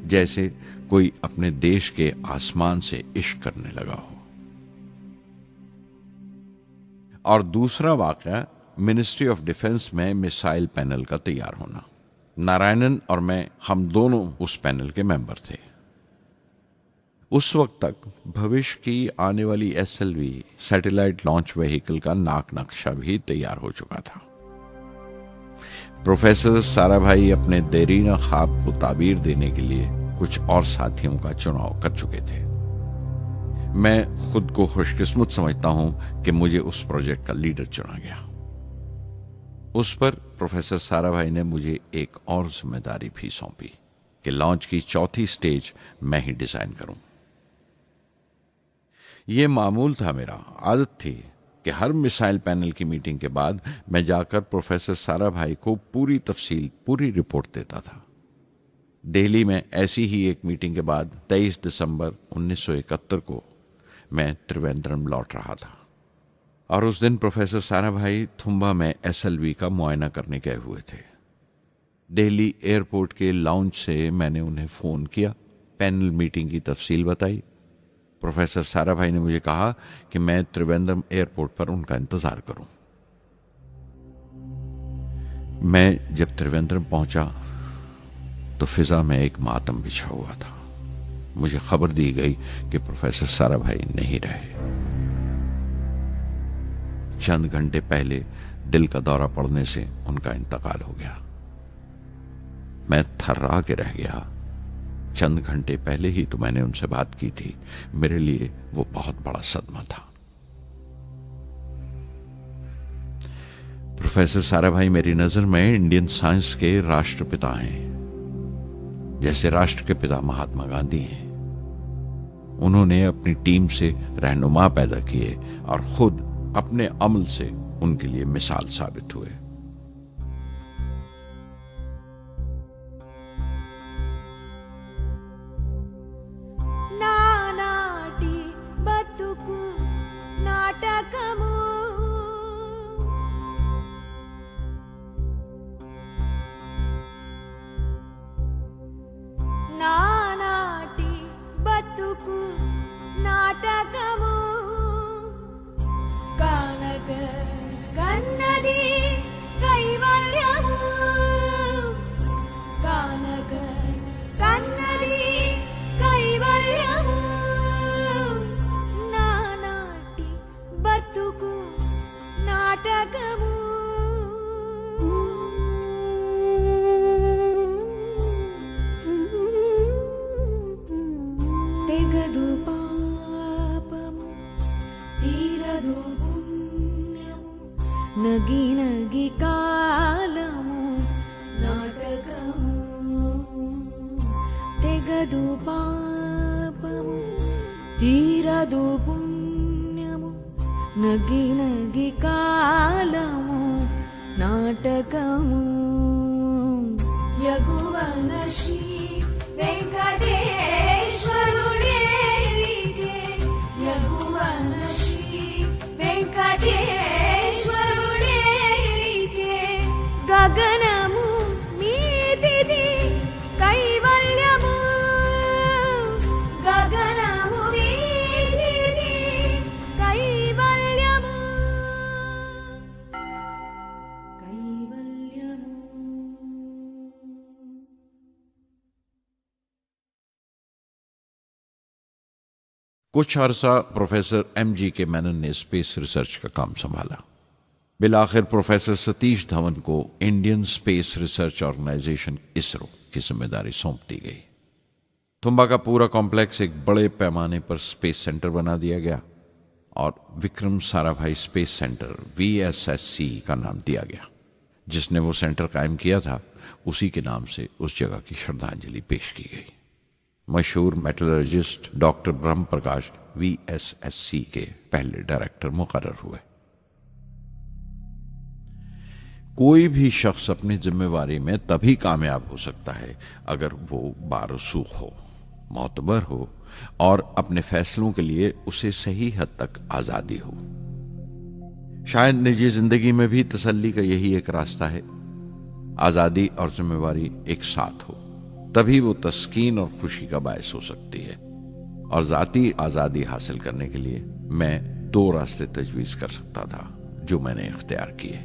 जैसे कोई अपने देश के आसमान से इश्क करने लगा हो। और दूसरा वाकया मिनिस्ट्री ऑफ डिफेंस में मिसाइल पैनल का तैयार होना। नारायणन और मैं, हम दोनों उस पैनल के मेंबर थे। उस वक्त तक भविष्य की आने वाली SLV सैटेलाइट लॉन्च व्हीकल का नाक नक्शा भी तैयार हो चुका था। प्रोफेसर साराभाई अपने देरीना ख्वाब को ताबीर देने के लिए कुछ और साथियों का चुनाव कर चुके थे। मैं खुद को खुशकिस्मत समझता हूं कि मुझे उस प्रोजेक्ट का लीडर चुना गया। उस पर प्रोफेसर साराभाई ने मुझे एक और जिम्मेदारी भी सौंपी कि लॉन्च की 4थी स्टेज मैं ही डिजाइन करूं। यह मामूल था, मेरा आदत थी कि हर मिसाइल पैनल की मीटिंग के बाद मैं जाकर प्रोफेसर साराभाई को पूरी तफसील, पूरी रिपोर्ट देता था। दिल्ली में ऐसी ही एक मीटिंग के बाद 23 दिसंबर 1971 को मैं त्रिवेंद्रम लौट रहा था और उस दिन प्रोफेसर साराभाई थुम्बा में SLV का मुआयना करने गए हुए थे। दिल्ली एयरपोर्ट के लाउंज से मैंने उन्हें फोन किया, पैनल मीटिंग की तफसील बताई। प्रोफेसर साराभाई ने मुझे कहा कि मैं त्रिवेंद्रम एयरपोर्ट पर उनका इंतजार करूं। मैं जब त्रिवेंद्रम पहुंचा तो फिजा में एक मातम बिछा हुआ था। मुझे खबर दी गई कि प्रोफेसर साराभाई नहीं रहे। चंद घंटे पहले दिल का दौरा पड़ने से उनका इंतकाल हो गया। मैं थर्रा के रह गया। चंद घंटे पहले ही तो मैंने उनसे बात की थी। मेरे लिए वो बहुत बड़ा सदमा था। प्रोफेसर साराभाई मेरी नजर में इंडियन साइंस के राष्ट्रपिता हैं, जैसे राष्ट्र के पिता महात्मा गांधी हैं। उन्होंने अपनी टीम से रहनुमा पैदा किए और खुद अपने अमल से उनके लिए मिसाल साबित हुए। నానాటి బతుకు నాటకము పాపము తీరదు పుణ్యము నగి నగి కాలము నాటకము యగువన శ్రీ వెంకటేశ్వరుడేలికే యగువన శ్రీ వెంకటేశ్వరుడేలికే గగనము మీదిది కైవల్యము గగనము మీదిది కైవల్యము కైవల్యము. कुछ अरसा प्रोफेसर एमजी के मेनन ने स्पेस रिसर्च का काम संभाला। बिलाखिर प्रोफेसर सतीश धवन को Indian Space Research Organisation ISRO की जिम्मेदारी सौंप दी गई। तुम्बा का पूरा कॉम्प्लेक्स एक बड़े पैमाने पर स्पेस सेंटर बना दिया गया और Vikram Sarabhai space centre VSSC का नाम दिया गया। जिसने वो सेंटर कायम किया था उसी के नाम से उस जगह की श्रद्धांजलि पेश की गई। मशहूर मेटलर्जिस्ट डॉक्टर ब्रह्म प्रकाश VSSC के पहले डायरेक्टर मुकर्रर हुए। कोई भी शख्स अपनी जिम्मेवारी में तभी कामयाब हो सकता है अगर वो बारसूख हो, मोतबर हो और अपने फैसलों के लिए उसे सही हद तक आजादी हो। शायद निजी जिंदगी में भी तसल्ली का यही एक रास्ता है। आजादी और जिम्मेवारी एक साथ हो तभी वो तस्कीन और खुशी का बायस हो सकती है। और जाती आजादी हासिल करने के लिए मैं 2 रास्ते तजवीज कर सकता था जो मैंने इख्तियार किए।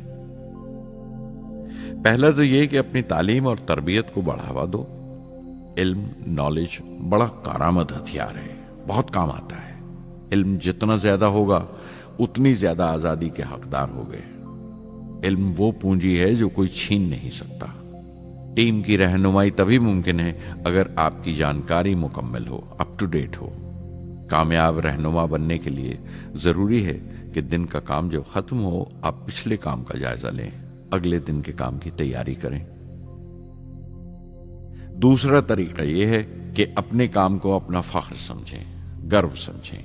पहला तो ये कि अपनी तालीम और तरबियत को बढ़ावा दो। इल्म, नॉलेज बड़ा कारामद हथियार है, बहुत काम आता है। इल्म जितना ज्यादा होगा उतनी ज्यादा आजादी के हकदार होगे। इल्म वो पूंजी है जो कोई छीन नहीं सकता। टीम की रहनुमाई तभी मुमकिन है अगर आपकी जानकारी मुकम्मल हो, अप टू डेट हो। कामयाब रहनुमा बनने के लिए जरूरी है कि दिन का काम जब खत्म हो आप पिछले काम का जायजा लें, अगले दिन के काम की तैयारी करें। दूसरा तरीका यह है कि अपने काम को अपना फख्र समझें, गर्व समझें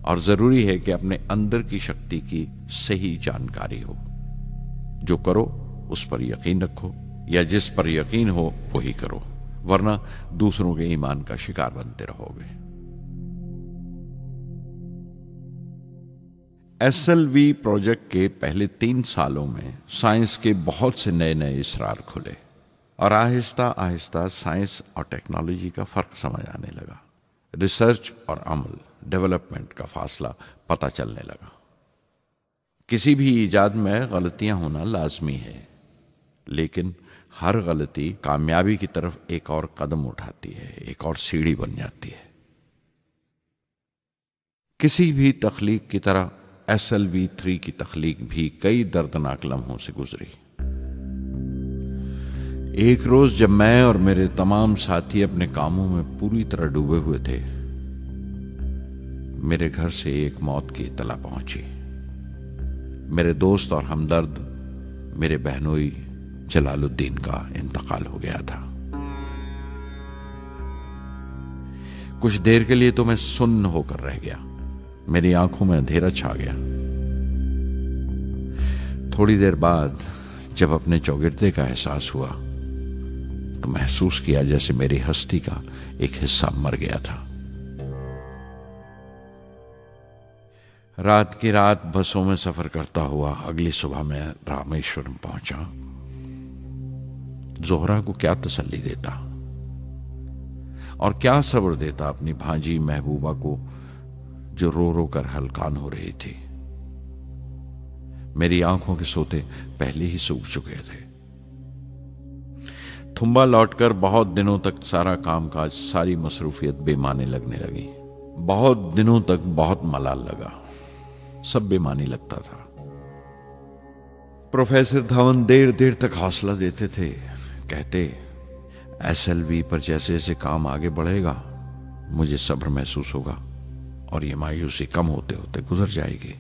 और जरूरी है कि अपने अंदर की शक्ति की सही जानकारी हो। जो करो उस पर यकीन रखो या जिस पर यकीन हो वही करो, वरना दूसरों के ईमान का शिकार बनते रहोगे। SLV प्रोजेक्ट के पहले 3 सालों में साइंस के बहुत से नए नए इसरार खुले और आहिस्ता आहिस्ता साइंस और टेक्नोलॉजी का फर्क समझ आने लगा। रिसर्च और अमल, डेवलपमेंट का फासला पता चलने लगा। किसी भी ईजाद में गलतियां होना लाजमी है, लेकिन हर गलती कामयाबी की तरफ एक और कदम उठाती है, एक और सीढ़ी बन जाती है। किसी भी तख्लीक की तरह SLV-3 की तख्लीक भी कई दर्दनाक लम्हों से गुजरी। एक रोज जब मैं और मेरे तमाम साथी अपने कामों में पूरी तरह डूबे हुए थे, मेरे घर से एक मौत की इत्तला पहुंची। मेरे दोस्त और हमदर्द मेरे बहनोई जलालुद्दीन का इंतकाल हो गया था। कुछ देर के लिए तो मैं सुन्न होकर रह गया, मेरी आंखों में अंधेरा छा गया। थोड़ी देर बाद जब अपने चौगिरदे का एहसास हुआ तो महसूस किया जैसे मेरी हस्ती का एक हिस्सा मर गया था। रात की रात बसों में सफर करता हुआ अगली सुबह मैं रामेश्वरम पहुंचा। जोहरा को क्या तसल्ली देता और क्या सब्र देता अपनी भांजी महबूबा को जो रो रो कर हलकान हो रही थी। मेरी आंखों के सोते पहले ही सूख चुके थे। थुम्बा लौटकर बहुत दिनों तक सारा कामकाज, सारी मसरूफियत बेमानी लगने लगी। बहुत दिनों तक बहुत मलाल लगा, सब बेमानी लगता था। प्रोफेसर धवन देर देर तक हौसला देते थे, कहते SLV पर जैसे जैसे काम आगे बढ़ेगा मुझे सब्र महसूस होगा और ये मायूसी कम होते होते गुजर जाएगी।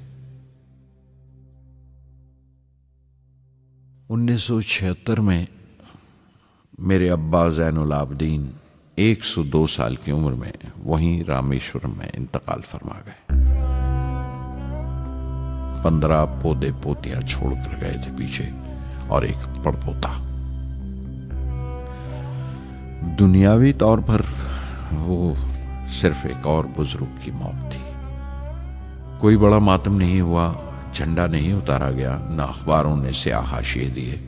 1976 में मेरे अब्बा ज़ैनुल आबदीन 102 साल की उम्र में वहीं रामेश्वरम में इंतकाल फरमा गए। 15 पोते पोतियां छोड़कर गए थे पीछे और एक पड़पोता। दुनियावी तौर पर वो सिर्फ एक और बुजुर्ग की मौत थी। कोई बड़ा मातम नहीं हुआ, झंडा नहीं उतारा गया, न अखबारों ने स्याह हाशिए दिए,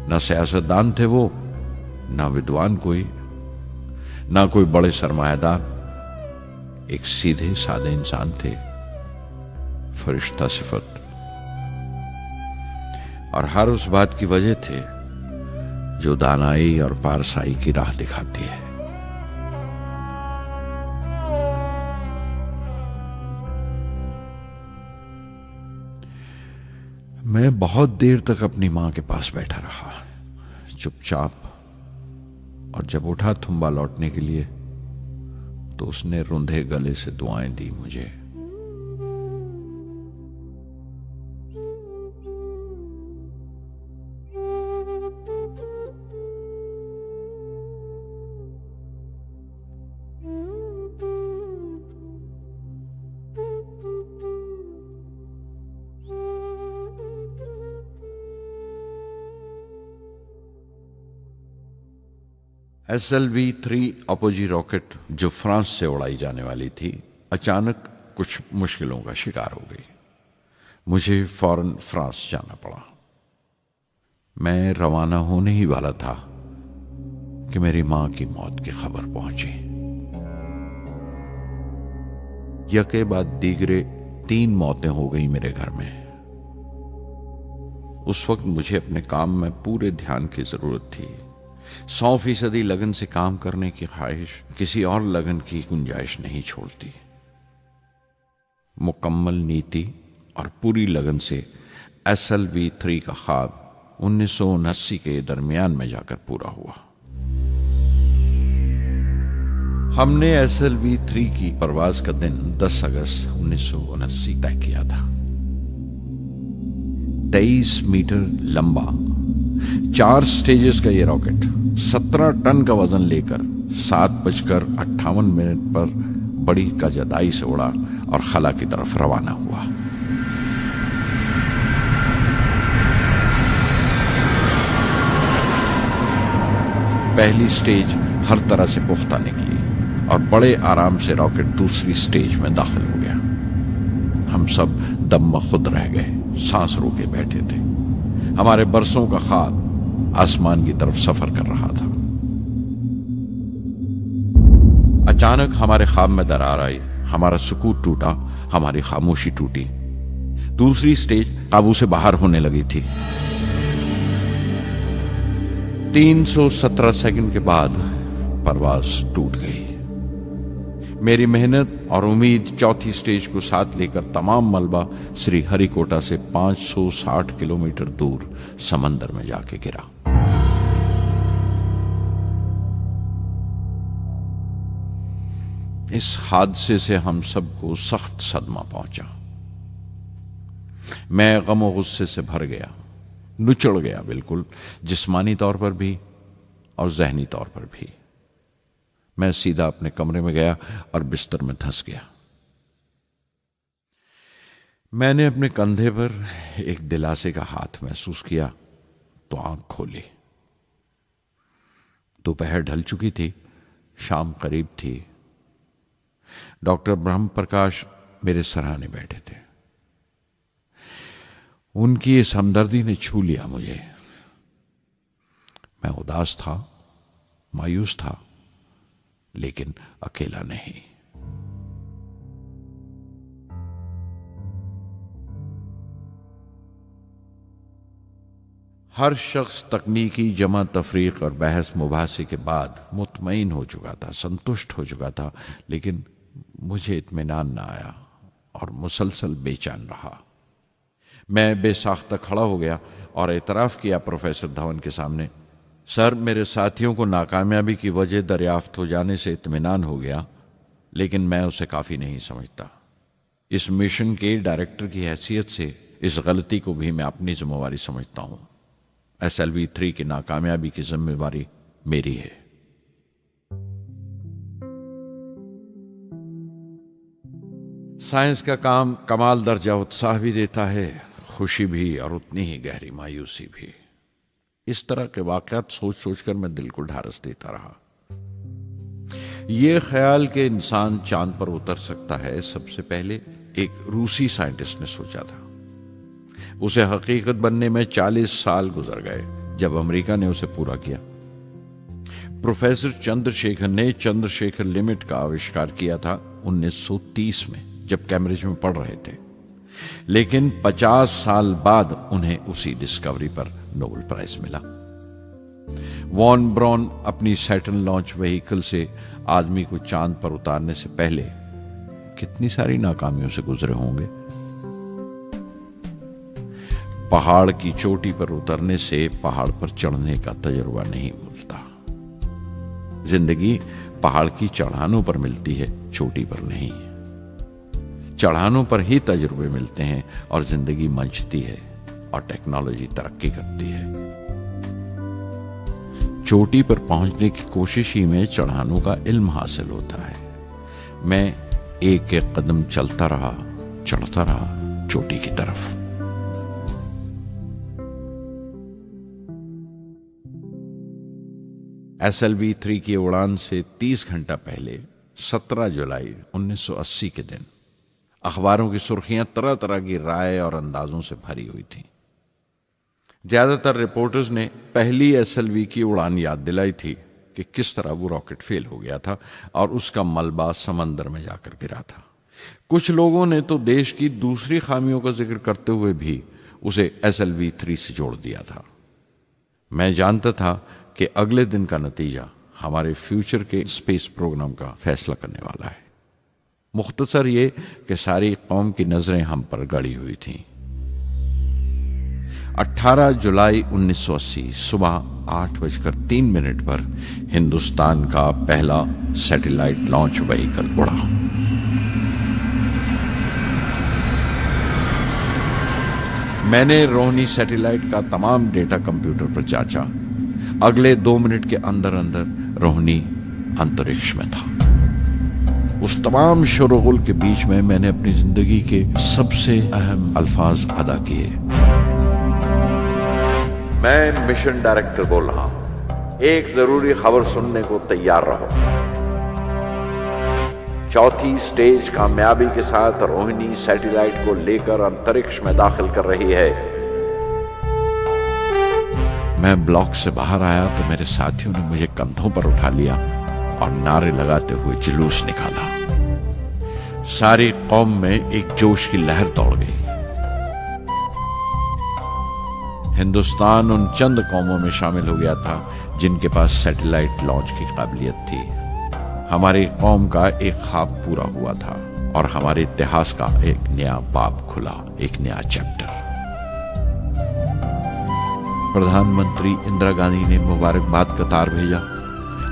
न सियासतदान थे वो, न विद्वान कोई, न कोई बड़े सरमायादार। एक सीधे सादे इंसान थे, फरिश्ता सिफत। और हर उस बात की वजह थे जो दानाई और पारसाई की राह दिखाती है। मैं बहुत देर तक अपनी मां के पास बैठा रहा, चुपचाप। और जब उठा थुम्बा लौटने के लिए तो उसने रुंधे गले से दुआएं दी मुझे। SLV-3 अपोजी रॉकेट जो फ्रांस से उड़ाई जाने वाली थी, अचानक कुछ मुश्किलों का शिकार हो गई। मुझे फौरन फ्रांस जाना पड़ा। मैं रवाना होने ही वाला था कि मेरी मां की मौत की खबर पहुंची। यके बाद दीगरे 3 मौतें हो गई मेरे घर में। उस वक्त मुझे अपने काम में पूरे ध्यान की जरूरत थी। 100% लगन से काम करने की ख्वाहिश किसी और लगन की गुंजाइश नहीं छोड़ती। मुकम्मल नीति और पूरी लगन से SLV-3 का ख्वाब 1979 के दरमियान में जाकर पूरा हुआ। हमने SLV-3 की परवाज का दिन 10 अगस्त 1979 तय किया था। 23 मीटर लंबा 4 स्टेजेस का ये रॉकेट 17 टन का वजन लेकर 7:58 पर बड़ी कजदाई से उड़ा और खला की तरफ रवाना हुआ। पहली स्टेज हर तरह से पुख्ता निकली और बड़े आराम से रॉकेट दूसरी स्टेज में दाखिल हो गया। हम सब दम खुद रह गए, सांस रोके बैठे थे। हमारे बरसों का ख्वाब आसमान की तरफ सफर कर रहा था। अचानक हमारे ख्वाब में दरार आई, हमारा सुकून टूटा, हमारी खामोशी टूटी। दूसरी स्टेज काबू से बाहर होने लगी थी। 317 सेकंड के बाद परवाज टूट गई। मेरी मेहनत और उम्मीद चौथी स्टेज को साथ लेकर तमाम मलबा श्री हरिकोटा से 560 किलोमीटर दूर समंदर में जाके गिरा। इस हादसे से हम सबको सख्त सदमा पहुंचा। मैं गम और गुस्से से भर गया, नुचड़ गया, बिल्कुल जिस्मानी तौर पर भी और जहनी तौर पर भी। मैं सीधा अपने कमरे में गया और बिस्तर में धंस गया। मैंने अपने कंधे पर एक दिलासे का हाथ महसूस किया तो आंख खोली। दोपहर ढल चुकी थी, शाम करीब थी। डॉक्टर ब्रह्म प्रकाश मेरे सराहने बैठे थे। उनकी इस हमदर्दी ने छू लिया मुझे। मैं उदास था, मायूस था, लेकिन अकेला नहीं। हर शख्स तकनीकी जमा तफरीक और बहस मुबासे के बाद मुतमईन हो चुका था, संतुष्ट हो चुका था, लेकिन मुझे इत्मीनान न आया और मुसलसल बेचैन रहा। मैं बेसाख्ता खड़ा हो गया और एतराफ़ किया प्रोफेसर धवन के सामने, सर, मेरे साथियों को नाकामयाबी की वजह दरियाफ्त हो जाने से इत्मीनान हो गया, लेकिन मैं उसे काफ़ी नहीं समझता। इस मिशन के डायरेक्टर की हैसियत से इस गलती को भी मैं अपनी जिम्मेवारी समझता हूं। SLV-3 की नाकामयाबी की जिम्मेवारी मेरी है। साइंस का काम कमाल दर्जा उत्साह भी देता है, खुशी भी और उतनी ही गहरी मायूसी भी। इस तरह के वाकयात सोच सोचकर मैं दिल को ढारस देता रहा। यह ख्याल कि इंसान चांद पर उतर सकता है सबसे पहले एक रूसी साइंटिस्ट ने सोचा था। उसे हकीकत बनने में 40 साल गुजर गए जब अमेरिका ने उसे पूरा किया। प्रोफेसर चंद्रशेखर ने चंद्रशेखर लिमिट का आविष्कार किया था 1930 में, जब कैम्ब्रिज में पढ़ रहे थे। लेकिन 50 साल बाद उन्हें उसी डिस्कवरी पर नोबेल प्राइज मिला। वॉन ब्रॉन अपनी सैटर्न लॉन्च व्हीकल से आदमी को चांद पर उतारने से पहले कितनी सारी नाकामियों से गुजरे होंगे। पहाड़ की चोटी पर उतरने से पहाड़ पर चढ़ने का तजुर्बा नहीं मिलता। जिंदगी पहाड़ की चढ़ानों पर मिलती है, चोटी पर नहीं। चढ़ानों पर ही तजुर्बे मिलते हैं और जिंदगी मंचती है और टेक्नोलॉजी तरक्की करती है। चोटी पर पहुंचने की कोशिश ही में चढ़ानों का इल्म हासिल होता है। मैं एक एक कदम चलता रहा, चढ़ता रहा चोटी की तरफ। SLV-3 की उड़ान से 30 घंटा पहले 17 जुलाई 1980 के दिन अखबारों की सुर्खियां तरह तरह की राय और अंदाजों से भरी हुई थीं। ज्यादातर रिपोर्टर्स ने पहली SLV की उड़ान याद दिलाई थी कि किस तरह वो रॉकेट फेल हो गया था और उसका मलबा समंदर में जाकर गिरा था। कुछ लोगों ने तो देश की दूसरी खामियों का जिक्र करते हुए भी उसे SLV-3 से जोड़ दिया था। मैं जानता था कि अगले दिन का नतीजा हमारे फ्यूचर के स्पेस प्रोग्राम का फैसला करने वाला है। मुख्तसर ये कि सारी कौम की नजरें हम पर गड़ी हुई थीं। 18 जुलाई 1980 सुबह 8:03 पर हिंदुस्तान का पहला सैटेलाइट लॉन्च व्हीकल उड़ा। मैंने रोहिणी सैटेलाइट का तमाम डेटा कंप्यूटर पर जांचा। अगले 2 मिनट के अंदर अंदर रोहिणी अंतरिक्ष में था। उस तमाम शोरगुल के बीच में मैंने अपनी जिंदगी के सबसे अहम अल्फाज अदा किए। मैं मिशन डायरेक्टर बोल रहा हूं, एक जरूरी खबर सुनने को तैयार रहो। चौथी स्टेज कामयाबी के साथ रोहिणी सैटेलाइट को लेकर अंतरिक्ष में दाखिल कर रही है। मैं ब्लॉक से बाहर आया तो मेरे साथियों ने मुझे कंधों पर उठा लिया और नारे लगाते हुए जुलूस निकाला। सारी कौम में एक जोश की लहर दौड़ गई। हिंदुस्तान उन चंद कौमों में शामिल हो गया था जिनके पास सैटेलाइट लॉन्च की काबिलियत थी। हमारी कौम का एक ख्वाब पूरा हुआ था और हमारे इतिहास का एक नया बाब खुला, एक नया चैप्टर। प्रधानमंत्री इंदिरा गांधी ने मुबारकबाद का तार भेजा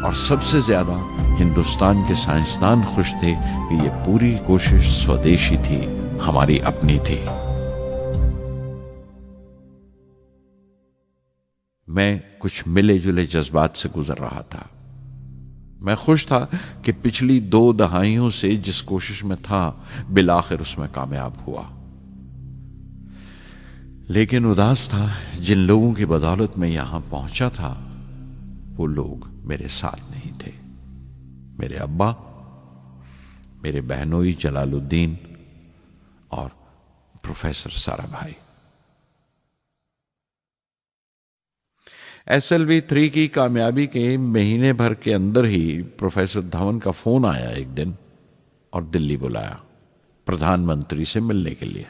और सबसे ज्यादा हिंदुस्तान के साइंसदान खुश थे कि ये पूरी कोशिश स्वदेशी थी, हमारी अपनी थी। मैं कुछ मिले जुले जज्बात से गुजर रहा था। मैं खुश था कि पिछली 2 दहाइयों से जिस कोशिश में था बिलाखिर उसमें कामयाब हुआ। लेकिन उदास था जिन लोगों की बदौलत में यहां पहुंचा था वो लोग मेरे साथ नहीं थे। मेरे अब्बा, मेरे बहनोई जलालुद्दीन और प्रोफेसर साराभाई। SLV-3 की कामयाबी के महीने भर के अंदर ही प्रोफेसर धवन का फोन आया एक दिन और दिल्ली बुलाया प्रधानमंत्री से मिलने के लिए।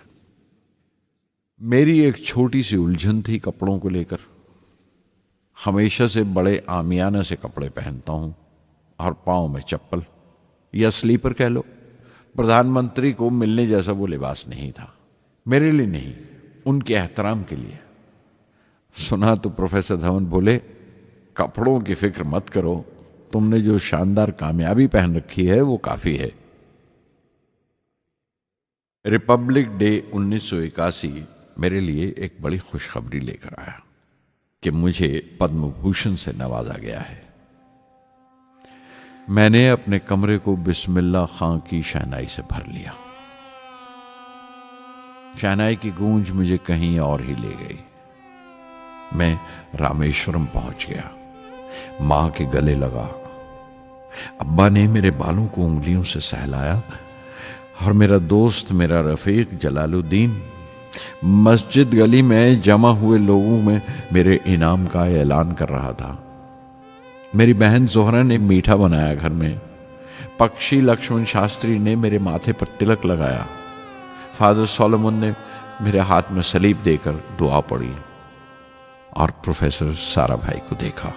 मेरी एक छोटी सी उलझन थी कपड़ों को लेकर। हमेशा से बड़े आमियाना से कपड़े पहनता हूं और पांव में चप्पल या स्लीपर कह लो। प्रधानमंत्री को मिलने जैसा वो लिबास नहीं था, मेरे लिए नहीं, उनके एहतराम के लिए। सुना तो प्रोफेसर धवन बोले, कपड़ों की फिक्र मत करो, तुमने जो शानदार कामयाबी पहन रखी है वो काफी है। रिपब्लिक डे 1981 मेरे लिए एक बड़ी खुशखबरी लेकर आया कि मुझे पद्म भूषण से नवाजा गया है। मैंने अपने कमरे को बिस्मिल्लाह खां की शहनाई से भर लिया। शहनाई की गूंज मुझे कहीं और ही ले गई। मैं रामेश्वरम पहुंच गया, मां के गले लगा। अब्बा ने मेरे बालों को उंगलियों से सहलाया और मेरा दोस्त, मेरा रफीक जलालुद्दीन मस्जिद गली में जमा हुए लोगों में मेरे इनाम का ऐलान कर रहा था। मेरी बहन जोहरा ने मीठा बनाया घर में। पक्षी लक्ष्मण शास्त्री ने मेरे माथे पर तिलक लगाया। फादर सोलोमन ने मेरे हाथ में सलीब देकर दुआ पढ़ी और प्रोफेसर सारा भाई को देखा।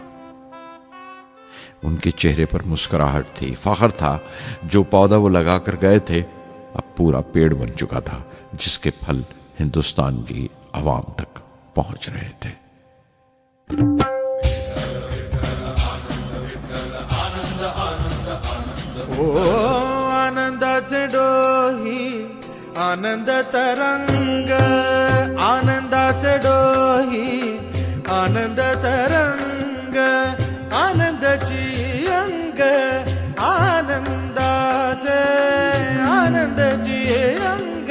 उनके चेहरे पर मुस्कुराहट थी, फख्र था। जो पौधा वो लगाकर गए थे अब पूरा पेड़ बन चुका था, जिसके फल हिंदुस्तान की आवाम तक पहुंच रहे थे। ओ आनंदाचे डोही आनंद तरंग, आनंदाचे डोही आनंद तरंग, आनंदाची अंग, आनंदाचे आनंदाची अंग,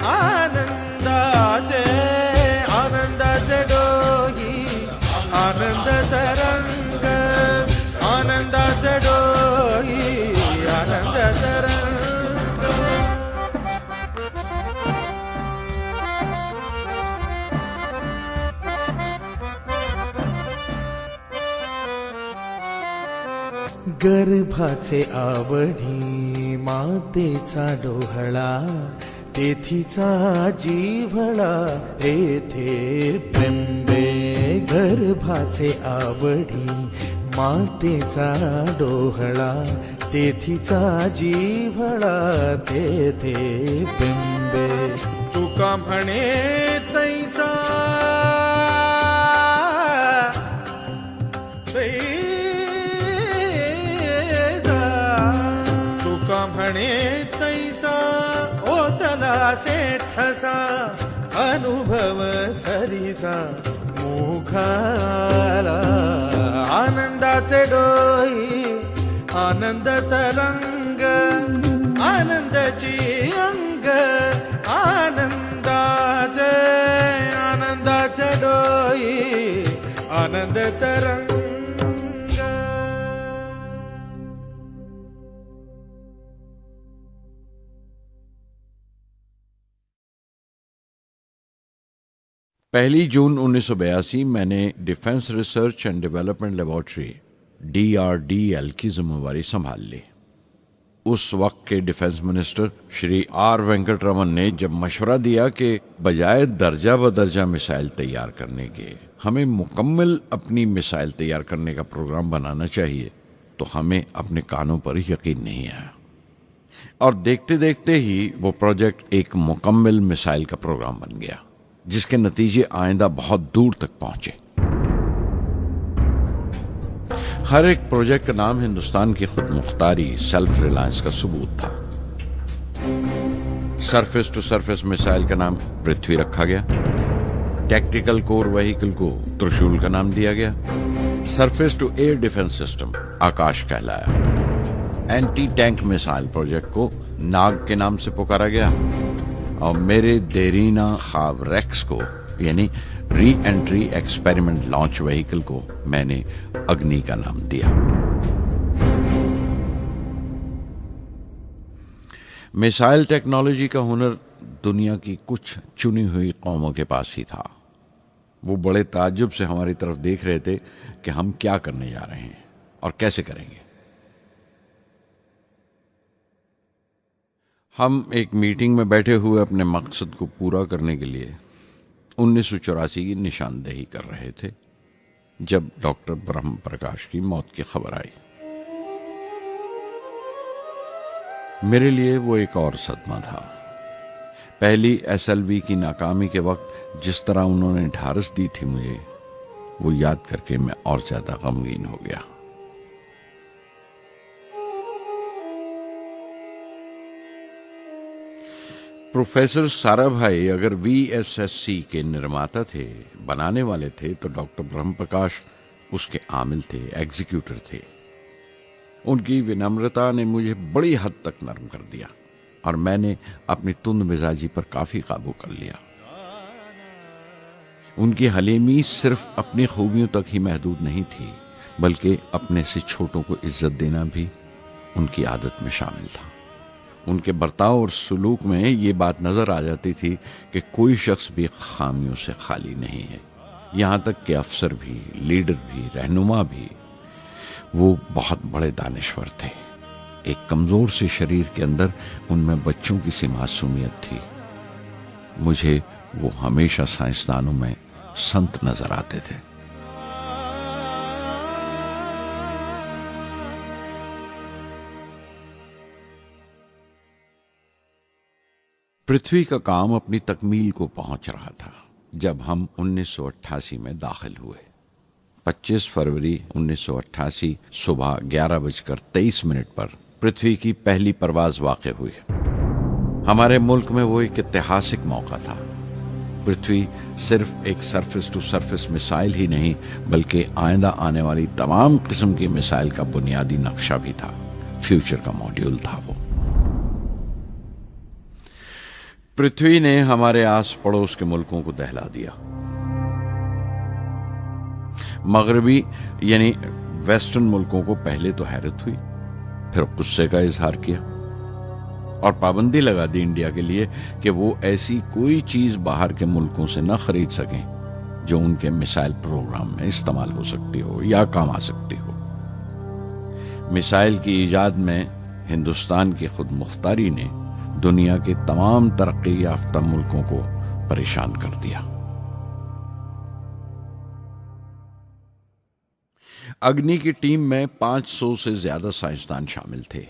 आनंदाचे आनंदाचे डोही आनंद तरंग, आनंदाचे डोही आनंद तरंग। गर्भाचे आवडी मातेचा डोहळा, तेथीचा जीवळा तेथे प्रेंबे। गर्भाचे आवडी मातेचा डोहळा, तेथीचा जीवळा तेथे प्रेंबे। तुका म्हणे तैसा म्हणे तैसा ओतला ठसा, अनुभव सरीसा मुखाला। आनंदाचे डोही आनंद तरंग, आनंदाची अंग, आनंदाचे आनंदाचे डोही आनंद तरंग। पहली जून 1982 मैंने defence research and development laboratory DRDL की जिम्मेवारी संभाल ली। उस वक्त के defence minister Shri R Venkataraman ने जब मशवरा दिया कि बजाय दर्जा बदर्जा मिसाइल तैयार करने के हमें मुकम्मल अपनी मिसाइल तैयार करने का प्रोग्राम बनाना चाहिए, तो हमें अपने कानों पर यकीन नहीं आया और देखते देखते ही वो प्रोजेक्ट एक मुकम्मल मिसाइल का प्रोग्राम बन गया, जिसके नतीजे आइंदा बहुत दूर तक पहुंचे। हर एक प्रोजेक्ट का नाम हिंदुस्तान की खुद मुख्तारी, सेल्फ रिलायंस का सबूत था। सरफेस टू सरफेस मिसाइल का नाम पृथ्वी रखा गया। टैक्टिकल कोर व्हीकल को त्रिशूल का नाम दिया गया। Surface to air defence system Akash कहलाया। एंटी टैंक मिसाइल प्रोजेक्ट को नाग के नाम से पुकारा गया और मेरे देरीना ख्वाब रेक्स को यानी re entry experiment launch vehicle को मैंने अग्नि का नाम दिया। मिसाइल टेक्नोलॉजी का हुनर दुनिया की कुछ चुनी हुई कौमों के पास ही था। वो बड़े ताज्जुब से हमारी तरफ देख रहे थे कि हम क्या करने जा रहे हैं और कैसे करेंगे। हम एक मीटिंग में बैठे हुए अपने मकसद को पूरा करने के लिए 1984 की निशानदेही कर रहे थे जब डॉक्टर ब्रह्म प्रकाश की मौत की खबर आई। मेरे लिए वो एक और सदमा था। पहली SLV की नाकामी के वक्त जिस तरह उन्होंने ढारस दी थी मुझे, वो याद करके मैं और ज्यादा गमगीन हो गया। प्रोफेसर साराभाई अगर VSSC के निर्माता थे, बनाने वाले थे, तो डॉक्टर ब्रह्म प्रकाश उसके आमिल थे, एग्जीक्यूटर थे। उनकी विनम्रता ने मुझे बड़ी हद तक नर्म कर दिया और मैंने अपनी तुंद मिजाजी पर काफी काबू कर लिया। उनकी हलीमी सिर्फ अपनी खूबियों तक ही महदूद नहीं थी, बल्कि अपने से छोटों को इज्जत देना भी उनकी आदत में शामिल था। उनके बर्ताव और सलूक में ये बात नजर आ जाती थी कि कोई शख्स भी खामियों से खाली नहीं है। यहां तक कि अफसर भी, लीडर भी, रहनुमा भी। वो बहुत बड़े दानिश्वर थे। एक कमजोर से शरीर के अंदर उनमें बच्चों की सी मासूमियत थी। मुझे वो हमेशा साइंसदानों में संत नजर आते थे। पृथ्वी का काम अपनी तकमील को पहुंच रहा था जब हम 1988 में दाखिल हुए। 25 फरवरी 1988 सुबह 11:23 पर पृथ्वी की पहली परवाज वाक़ हुई। हमारे मुल्क में वो एक ऐतिहासिक मौका था। पृथ्वी सिर्फ एक सरफेस टू सरफेस मिसाइल ही नहीं, बल्कि आइंदा आने वाली तमाम किस्म की मिसाइल का बुनियादी नक्शा भी था। फ्यूचर का मॉड्यूल था वो। पृथ्वी ने हमारे आस पड़ोस के मुल्कों को दहला दिया। मगरबी यानी वेस्टर्न मुल्कों को पहले तो हैरत हुई, फिर गुस्से का इजहार किया और पाबंदी लगा दी इंडिया के लिए कि वो ऐसी कोई चीज बाहर के मुल्कों से न खरीद सकें जो उनके मिसाइल प्रोग्राम में इस्तेमाल हो सकती हो या काम आ सकती हो। मिसाइल की इजाद में हिंदुस्तान की खुद मुख्तारी ने दुनिया के तमाम तरक्की याफ्ता मुल्कों को परेशान कर दिया। अग्नि की टीम में 500 से ज्यादा साइंसदान शामिल थे।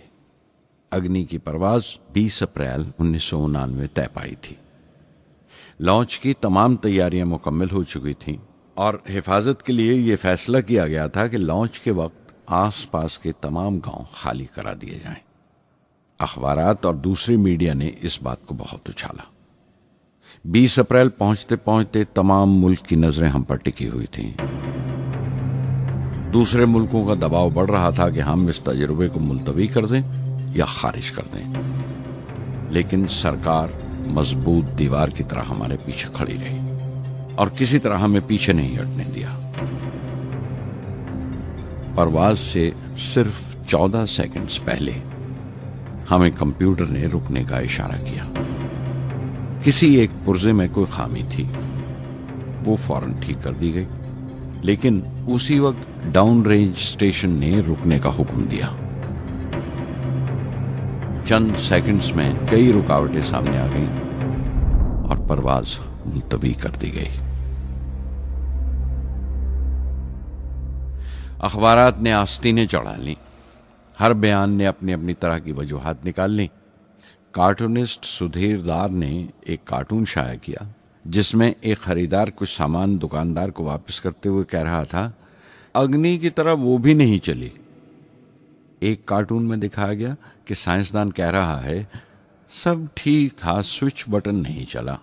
अग्नि की परवाज 20 अप्रैल 1999 तय पाई थी। लॉन्च की तमाम तैयारियां मुकम्मल हो चुकी थीं और हिफाजत के लिए यह फैसला किया गया था कि लॉन्च के वक्त आसपास के तमाम गांव खाली करा दिए जाएं। अखबारात और दूसरी मीडिया ने इस बात को बहुत उछाला। 20 अप्रैल पहुंचते पहुंचते तमाम मुल्क की नजरें हम पर टिकी हुई थीं। दूसरे मुल्कों का दबाव बढ़ रहा था कि हम इस तजुर्बे को मुलतवी कर दें या खारिज कर दें, लेकिन सरकार मजबूत दीवार की तरह हमारे पीछे खड़ी रही और किसी तरह हमें पीछे नहीं हटने दिया। परवाज से सिर्फ 14 सेकंड्स पहले हमें कंप्यूटर ने रुकने का इशारा किया। किसी एक पुर्जे में कोई खामी थी, वो फौरन ठीक कर दी गई, लेकिन उसी वक्त डाउन रेंज स्टेशन ने रुकने का हुक्म दिया। चंद सेकंड्स में कई रुकावटें सामने आ गईं और परवाज मुलतवी कर दी गई। अखबारात ने आस्तीनें चढ़ा ली। हर बयान ने अपनी अपनी तरह की वजूहात निकाल ली। कार्टूनिस्ट सुधीर दार ने एक कार्टून शाया किया जिसमें एक खरीदार कुछ सामान दुकानदार को वापस करते हुए कह रहा था, अग्नि की तरह वो भी नहीं चली। एक कार्टून में दिखाया गया कि साइंसदान कह रहा है, सब ठीक था, स्विच बटन नहीं चला।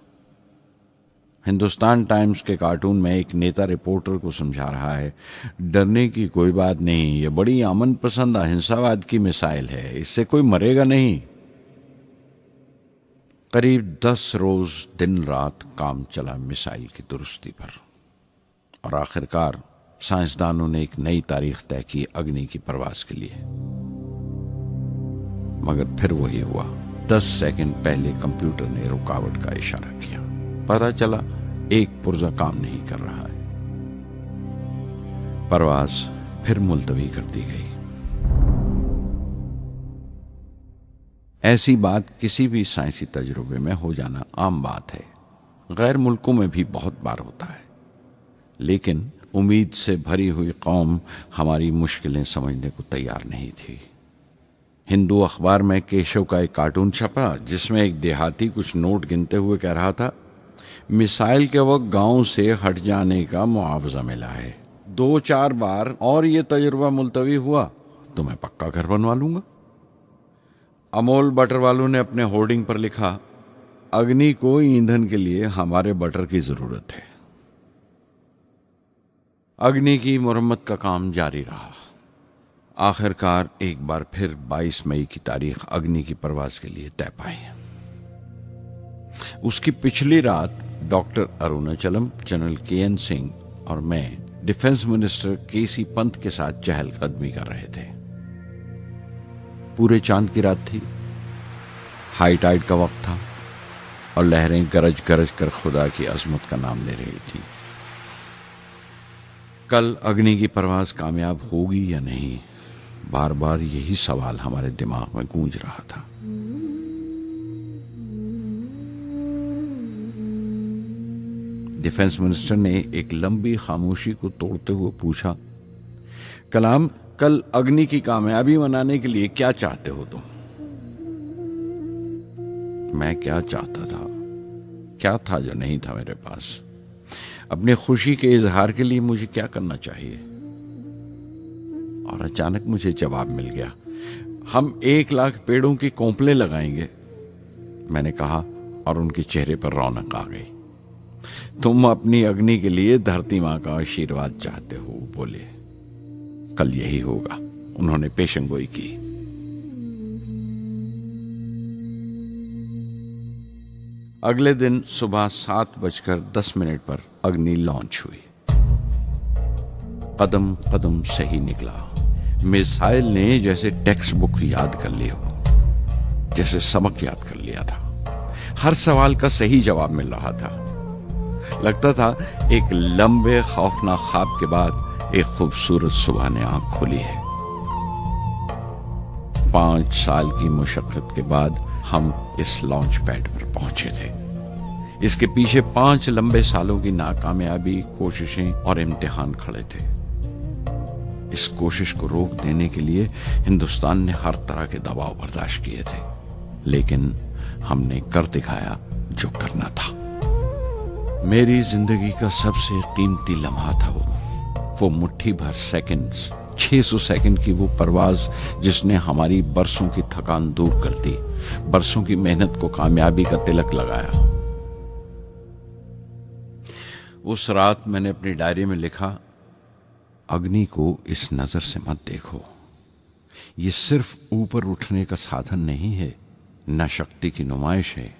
हिंदुस्तान टाइम्स के कार्टून में एक नेता रिपोर्टर को समझा रहा है, डरने की कोई बात नहीं, ये बड़ी अमन पसंद अहिंसावाद की मिसाइल है, इससे कोई मरेगा नहीं। करीब 10 रोज दिन रात काम चला मिसाइल की दुरुस्ती पर और आखिरकार साइंसदानों ने एक नई तारीख तय की अग्नि की परवाज के लिए। मगर फिर वही हुआ। 10 सेकंड पहले कंप्यूटर ने रुकावट का इशारा किया। पता चला एक पुर्जा काम नहीं कर रहा है। परवाज फिर मुलतवी कर दी गई। ऐसी बात किसी भी साइंसी तजुर्बे में हो जाना आम बात है। गैर मुल्कों में भी बहुत बार होता है, लेकिन उम्मीद से भरी हुई कौम हमारी मुश्किलें समझने को तैयार नहीं थी। हिंदू अखबार में केशव का एक कार्टून छपा जिसमें एक देहाती कुछ नोट गिनते हुए कह रहा था, मिसाइल के वक्त गांव से हट जाने का मुआवजा मिला है। 2-4 बार और ये तजुर्बा मुलतवी हुआ तो मैं पक्का घर बनवा लूंगा। अमोल बटर वालों ने अपने होर्डिंग पर लिखा, अग्नि को ईंधन के लिए हमारे बटर की जरूरत है। अग्नि की मुरम्मत का काम जारी रहा। आखिरकार एक बार फिर 22 मई की तारीख अग्नि की परवाज के लिए तय पाई। उसकी पिछली रात doctor Arunachalam, general KN Singh और मैं डिफेंस मिनिस्टर KC पंत के साथ चहलकदमी कर रहे थे। पूरे चांद की रात थी, हाई टाइड का वक्त था और लहरें गरज गरज कर खुदा की अजमत का नाम ले रही थी। कल अग्नि की परवाज कामयाब होगी या नहीं, बार बार यही सवाल हमारे दिमाग में गूंज रहा था। डिफेंस मिनिस्टर ने एक लंबी खामोशी को तोड़ते हुए पूछा, कलाम, कल अग्नि की कामयाबी मनाने के लिए क्या चाहते हो तुम? मैं क्या चाहता था? क्या था जो नहीं था मेरे पास? अपनी खुशी के इजहार के लिए मुझे क्या करना चाहिए? और अचानक मुझे जवाब मिल गया, हम 1 लाख पेड़ों की कोंपले लगाएंगे, मैंने कहा और उनके चेहरे पर रौनक आ गई। तुम अपनी अग्नि के लिए धरती मां का आशीर्वाद चाहते हो, बोले। कल यही होगा, उन्होंने पेशेंगोई की। अगले दिन सुबह 7:10 पर अग्नि लॉन्च हुई। कदम कदम सही निकला। मिसाइल ने जैसे टेक्स्ट बुक याद कर ली हो, जैसे सबक याद कर लिया था। हर सवाल का सही जवाब मिल रहा था। लगता था एक लंबे खौफनाक ख्वाब के बाद एक खूबसूरत सुबह ने आंख खोली है। 5 साल की मुशक्कत के बाद हम इस लॉन्च पैड पर पहुंचे थे। इसके पीछे 5 लंबे सालों की नाकामयाबी, कोशिशें और इम्तिहान खड़े थे। इस कोशिश को रोक देने के लिए हिंदुस्तान ने हर तरह के दबाव बर्दाश्त किए थे, लेकिन हमने कर दिखाया जो करना था। मेरी जिंदगी का सबसे कीमती लम्हा था वो मुट्ठी भर सेकंड्स, 600 सेकंड की वो परवाज जिसने हमारी बरसों की थकान दूर कर दी, बरसों की मेहनत को कामयाबी का तिलक लगाया। उस रात मैंने अपनी डायरी में लिखा, अग्नि को इस नजर से मत देखो। ये सिर्फ ऊपर उठने का साधन नहीं है, न शक्ति की नुमाइश है।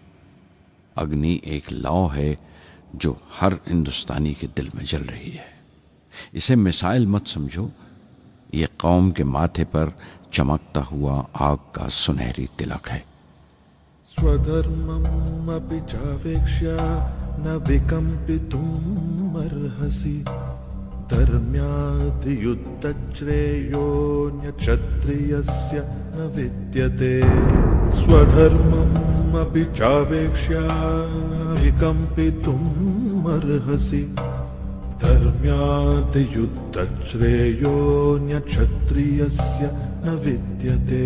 अग्नि एक लौ है जो हर हिंदुस्तानी के दिल में जल रही है। इसे मिसाइल मत समझो, ये कौम के माथे पर चमकता हुआ आग का सुनहरी तिलक है। स्वधर्मम् अपि चावेक्ष्य न विकम्पितुम् अर्हसि, धर्म्याद् युद्धश्रेयोऽन्य क्षत्रियस्य न विद्यते। स्वधर्मम् अपि चावेक्ष्य न विकम्पितुम् अर्हसि, धर्म्याद् युद्धश्रेयोऽन्य क्षत्रियस्य न विद्यते।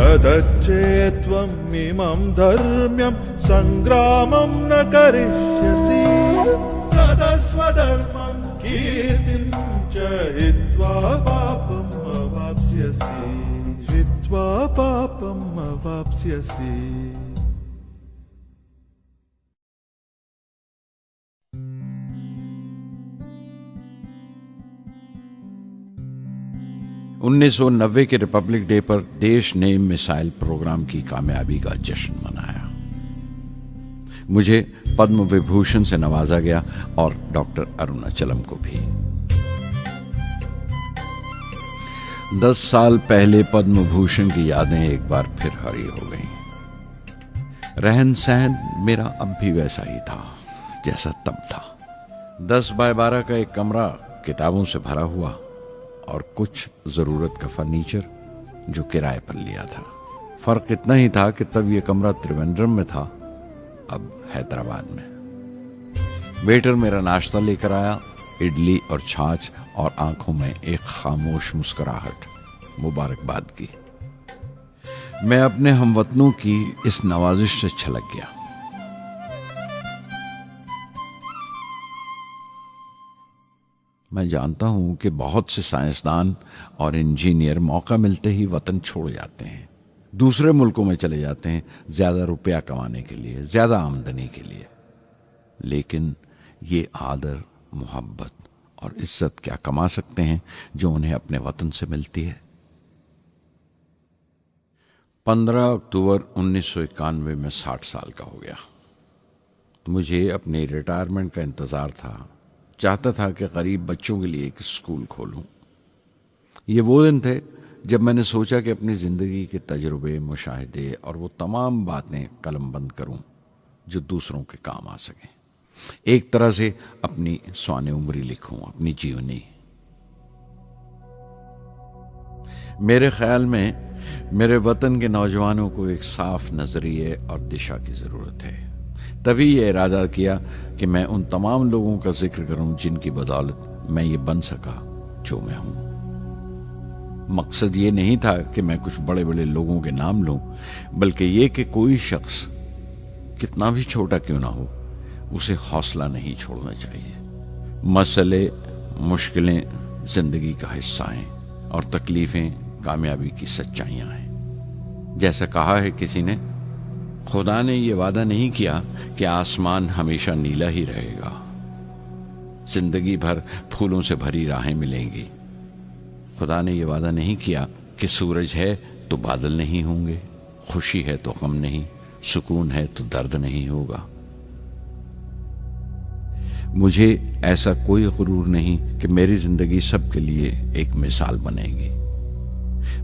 अदच्चेत्त्वम् इमं धर्म्यं संग्रामं न करिष्यसि, तदा स्वधर्मं कीर्तिं च हित्वा पापम् अवाप्स्यसि, हित्वा पापम् अवाप्स्यसि। उन्नीस 1990 के रिपब्लिक डे पर देश ने मिसाइल प्रोग्राम की कामयाबी का जश्न मनाया। मुझे पद्म विभूषण से नवाजा गया और डॉक्टर अरुणाचलम को भी। 10 साल पहले पद्म भूषण की यादें एक बार फिर हरी हो गईं। रहन सहन मेरा अब भी वैसा ही था जैसा तब था। 10 बाय 12 का एक कमरा किताबों से भरा हुआ और कुछ जरूरत का फर्नीचर जो किराए पर लिया था। फर्क इतना ही था कि तब यह कमरा त्रिवेंद्रम में था, अब हैदराबाद में। वेटर मेरा नाश्ता लेकर आया, इडली और छाछ, और आंखों में एक खामोश मुस्कुराहट, मुबारकबाद की। मैं अपने हमवतनों की इस नवाजिश से छलक गया। मैं जानता हूं कि बहुत से साइंसदान और इंजीनियर मौका मिलते ही वतन छोड़ जाते हैं, दूसरे मुल्कों में चले जाते हैं ज्यादा रुपया कमाने के लिए, ज्यादा आमदनी के लिए। लेकिन ये आदर, मोहब्बत और इज्जत क्या कमा सकते हैं जो उन्हें अपने वतन से मिलती है। 15 अक्टूबर 1991 में 60 साल का हो गया। मुझे अपने रिटायरमेंट का इंतज़ार था। चाहता था कि गरीब बच्चों के लिए एक स्कूल खोलूं। ये वो दिन थे जब मैंने सोचा कि अपनी ज़िंदगी के तजुर्बे, मुशाहिदे और वो तमाम बातें कलमबंद करूं जो दूसरों के काम आ सकें। एक तरह से अपनी स्वाने उम्री लिखूं, अपनी जीवनी। मेरे ख्याल में मेरे वतन के नौजवानों को एक साफ नजरिए और दिशा की जरूरत है। तभी ये इरादा किया कि मैं उन तमाम लोगों का जिक्र करूं जिनकी बदौलत मैं ये बन सका जो मैं हूं। मकसद ये नहीं था कि मैं कुछ बड़े बड़े लोगों के नाम लूं, बल्कि ये कि कोई शख्स कितना भी छोटा क्यों ना हो, उसे हौसला नहीं छोड़ना चाहिए। मसले, मुश्किलें जिंदगी का हिस्सा हैं और तकलीफें कामयाबी की सच्चाइयां हैं। जैसा कहा है किसी ने, खुदा ने यह वादा नहीं किया कि आसमान हमेशा नीला ही रहेगा, जिंदगी भर फूलों से भरी राहें मिलेंगी। खुदा ने यह वादा नहीं किया कि सूरज है तो बादल नहीं होंगे, खुशी है तो गम नहीं, सुकून है तो दर्द नहीं होगा। मुझे ऐसा कोई गुरूर नहीं कि मेरी जिंदगी सबके लिए एक मिसाल बनेगी,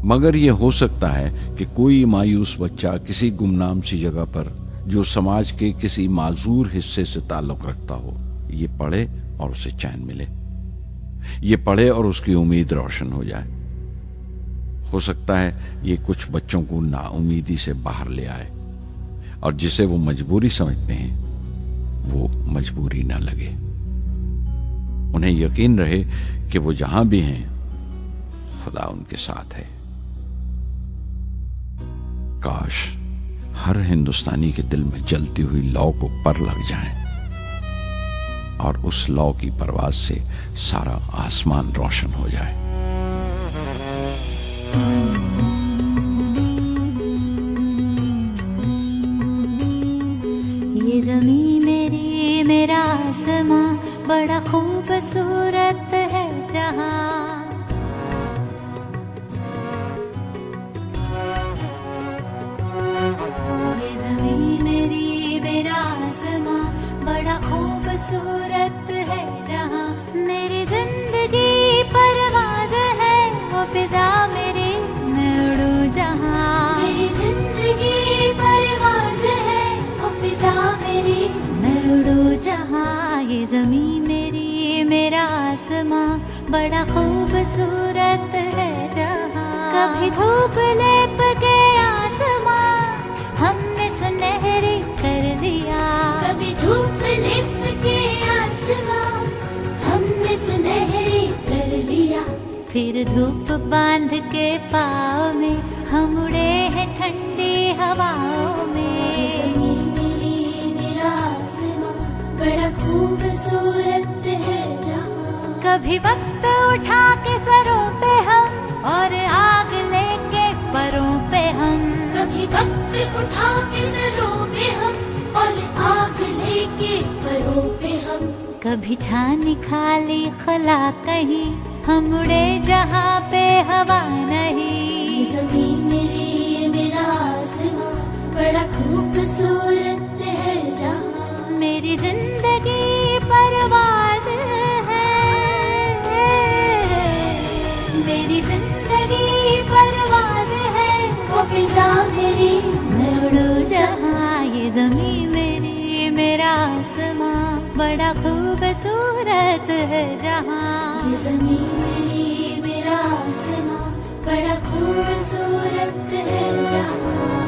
मगर यह हो सकता है कि कोई मायूस बच्चा किसी गुमनाम सी जगह पर जो समाज के किसी माजूर हिस्से से ताल्लुक रखता हो, ये पढ़े और उसे चैन मिले, ये पढ़े और उसकी उम्मीद रोशन हो जाए। हो सकता है ये कुछ बच्चों को नाउमीदी से बाहर ले आए और जिसे वो मजबूरी समझते हैं वो मजबूरी ना लगे। उन्हें यकीन रहे कि वो जहां भी हैं खुदा उनके साथ है। काश हर हिंदुस्तानी के दिल में जलती हुई लौ को पर लग जाए और उस लौ की परवाज से सारा आसमान रोशन हो जाए। ये ज़मीं मेरी, मेरा आसमां, बड़ा खूबसूरत है जहां। ये ज़मीं मेरी, मेरा आसमां, बड़ा खूबसूरत है जहां। मेरी जिंदगी परवाज़ है, वो फिजा मेरी, मैं उड़ूं जहां। मेरी जिंदगी परवाज़ है, वो फिजा मेरी, मैं उड़ूं जहां। ये ज़मीं मेरी, मेरा आसमां, बड़ा खूबसूरत है जहां। कभी धूप लेप के आसमां हमने सुनहरी कर लिया। कभी धूप लेप के आसमां हमने सुनहरी कर लिया। फिर धूप बांध के पाँव में हम उड़े हैं ठंडी हवाओं में। ज़मीं मेरी, मेरा आसमां, बड़ा खूबसूरत है जहां। कभी वक्त उठा के सरों पे हम और आग लेके परों पे हम। कभी वक्त उठा के सरों पे हम और आग लेके परों पे हम। कभी छानी खाली खला कहीं, हम उड़े जहाँ पे हवा नहीं। ज़मीं मेरी, मेरा आसमां, बड़ा खूबसूरत है जहां। मेरी जिंदगी परवाज़ है, मेरी जिंदगी परवाज़ है, वो फिजा मेरी, मैं उड़ूं जहां। ये ज़मीं मेरी, मेरा आसमां, बड़ा खूबसूरत है जहां। ये ज़मीं मेरी, मेरा आसमां, बड़ा खूबसूरत है जहां।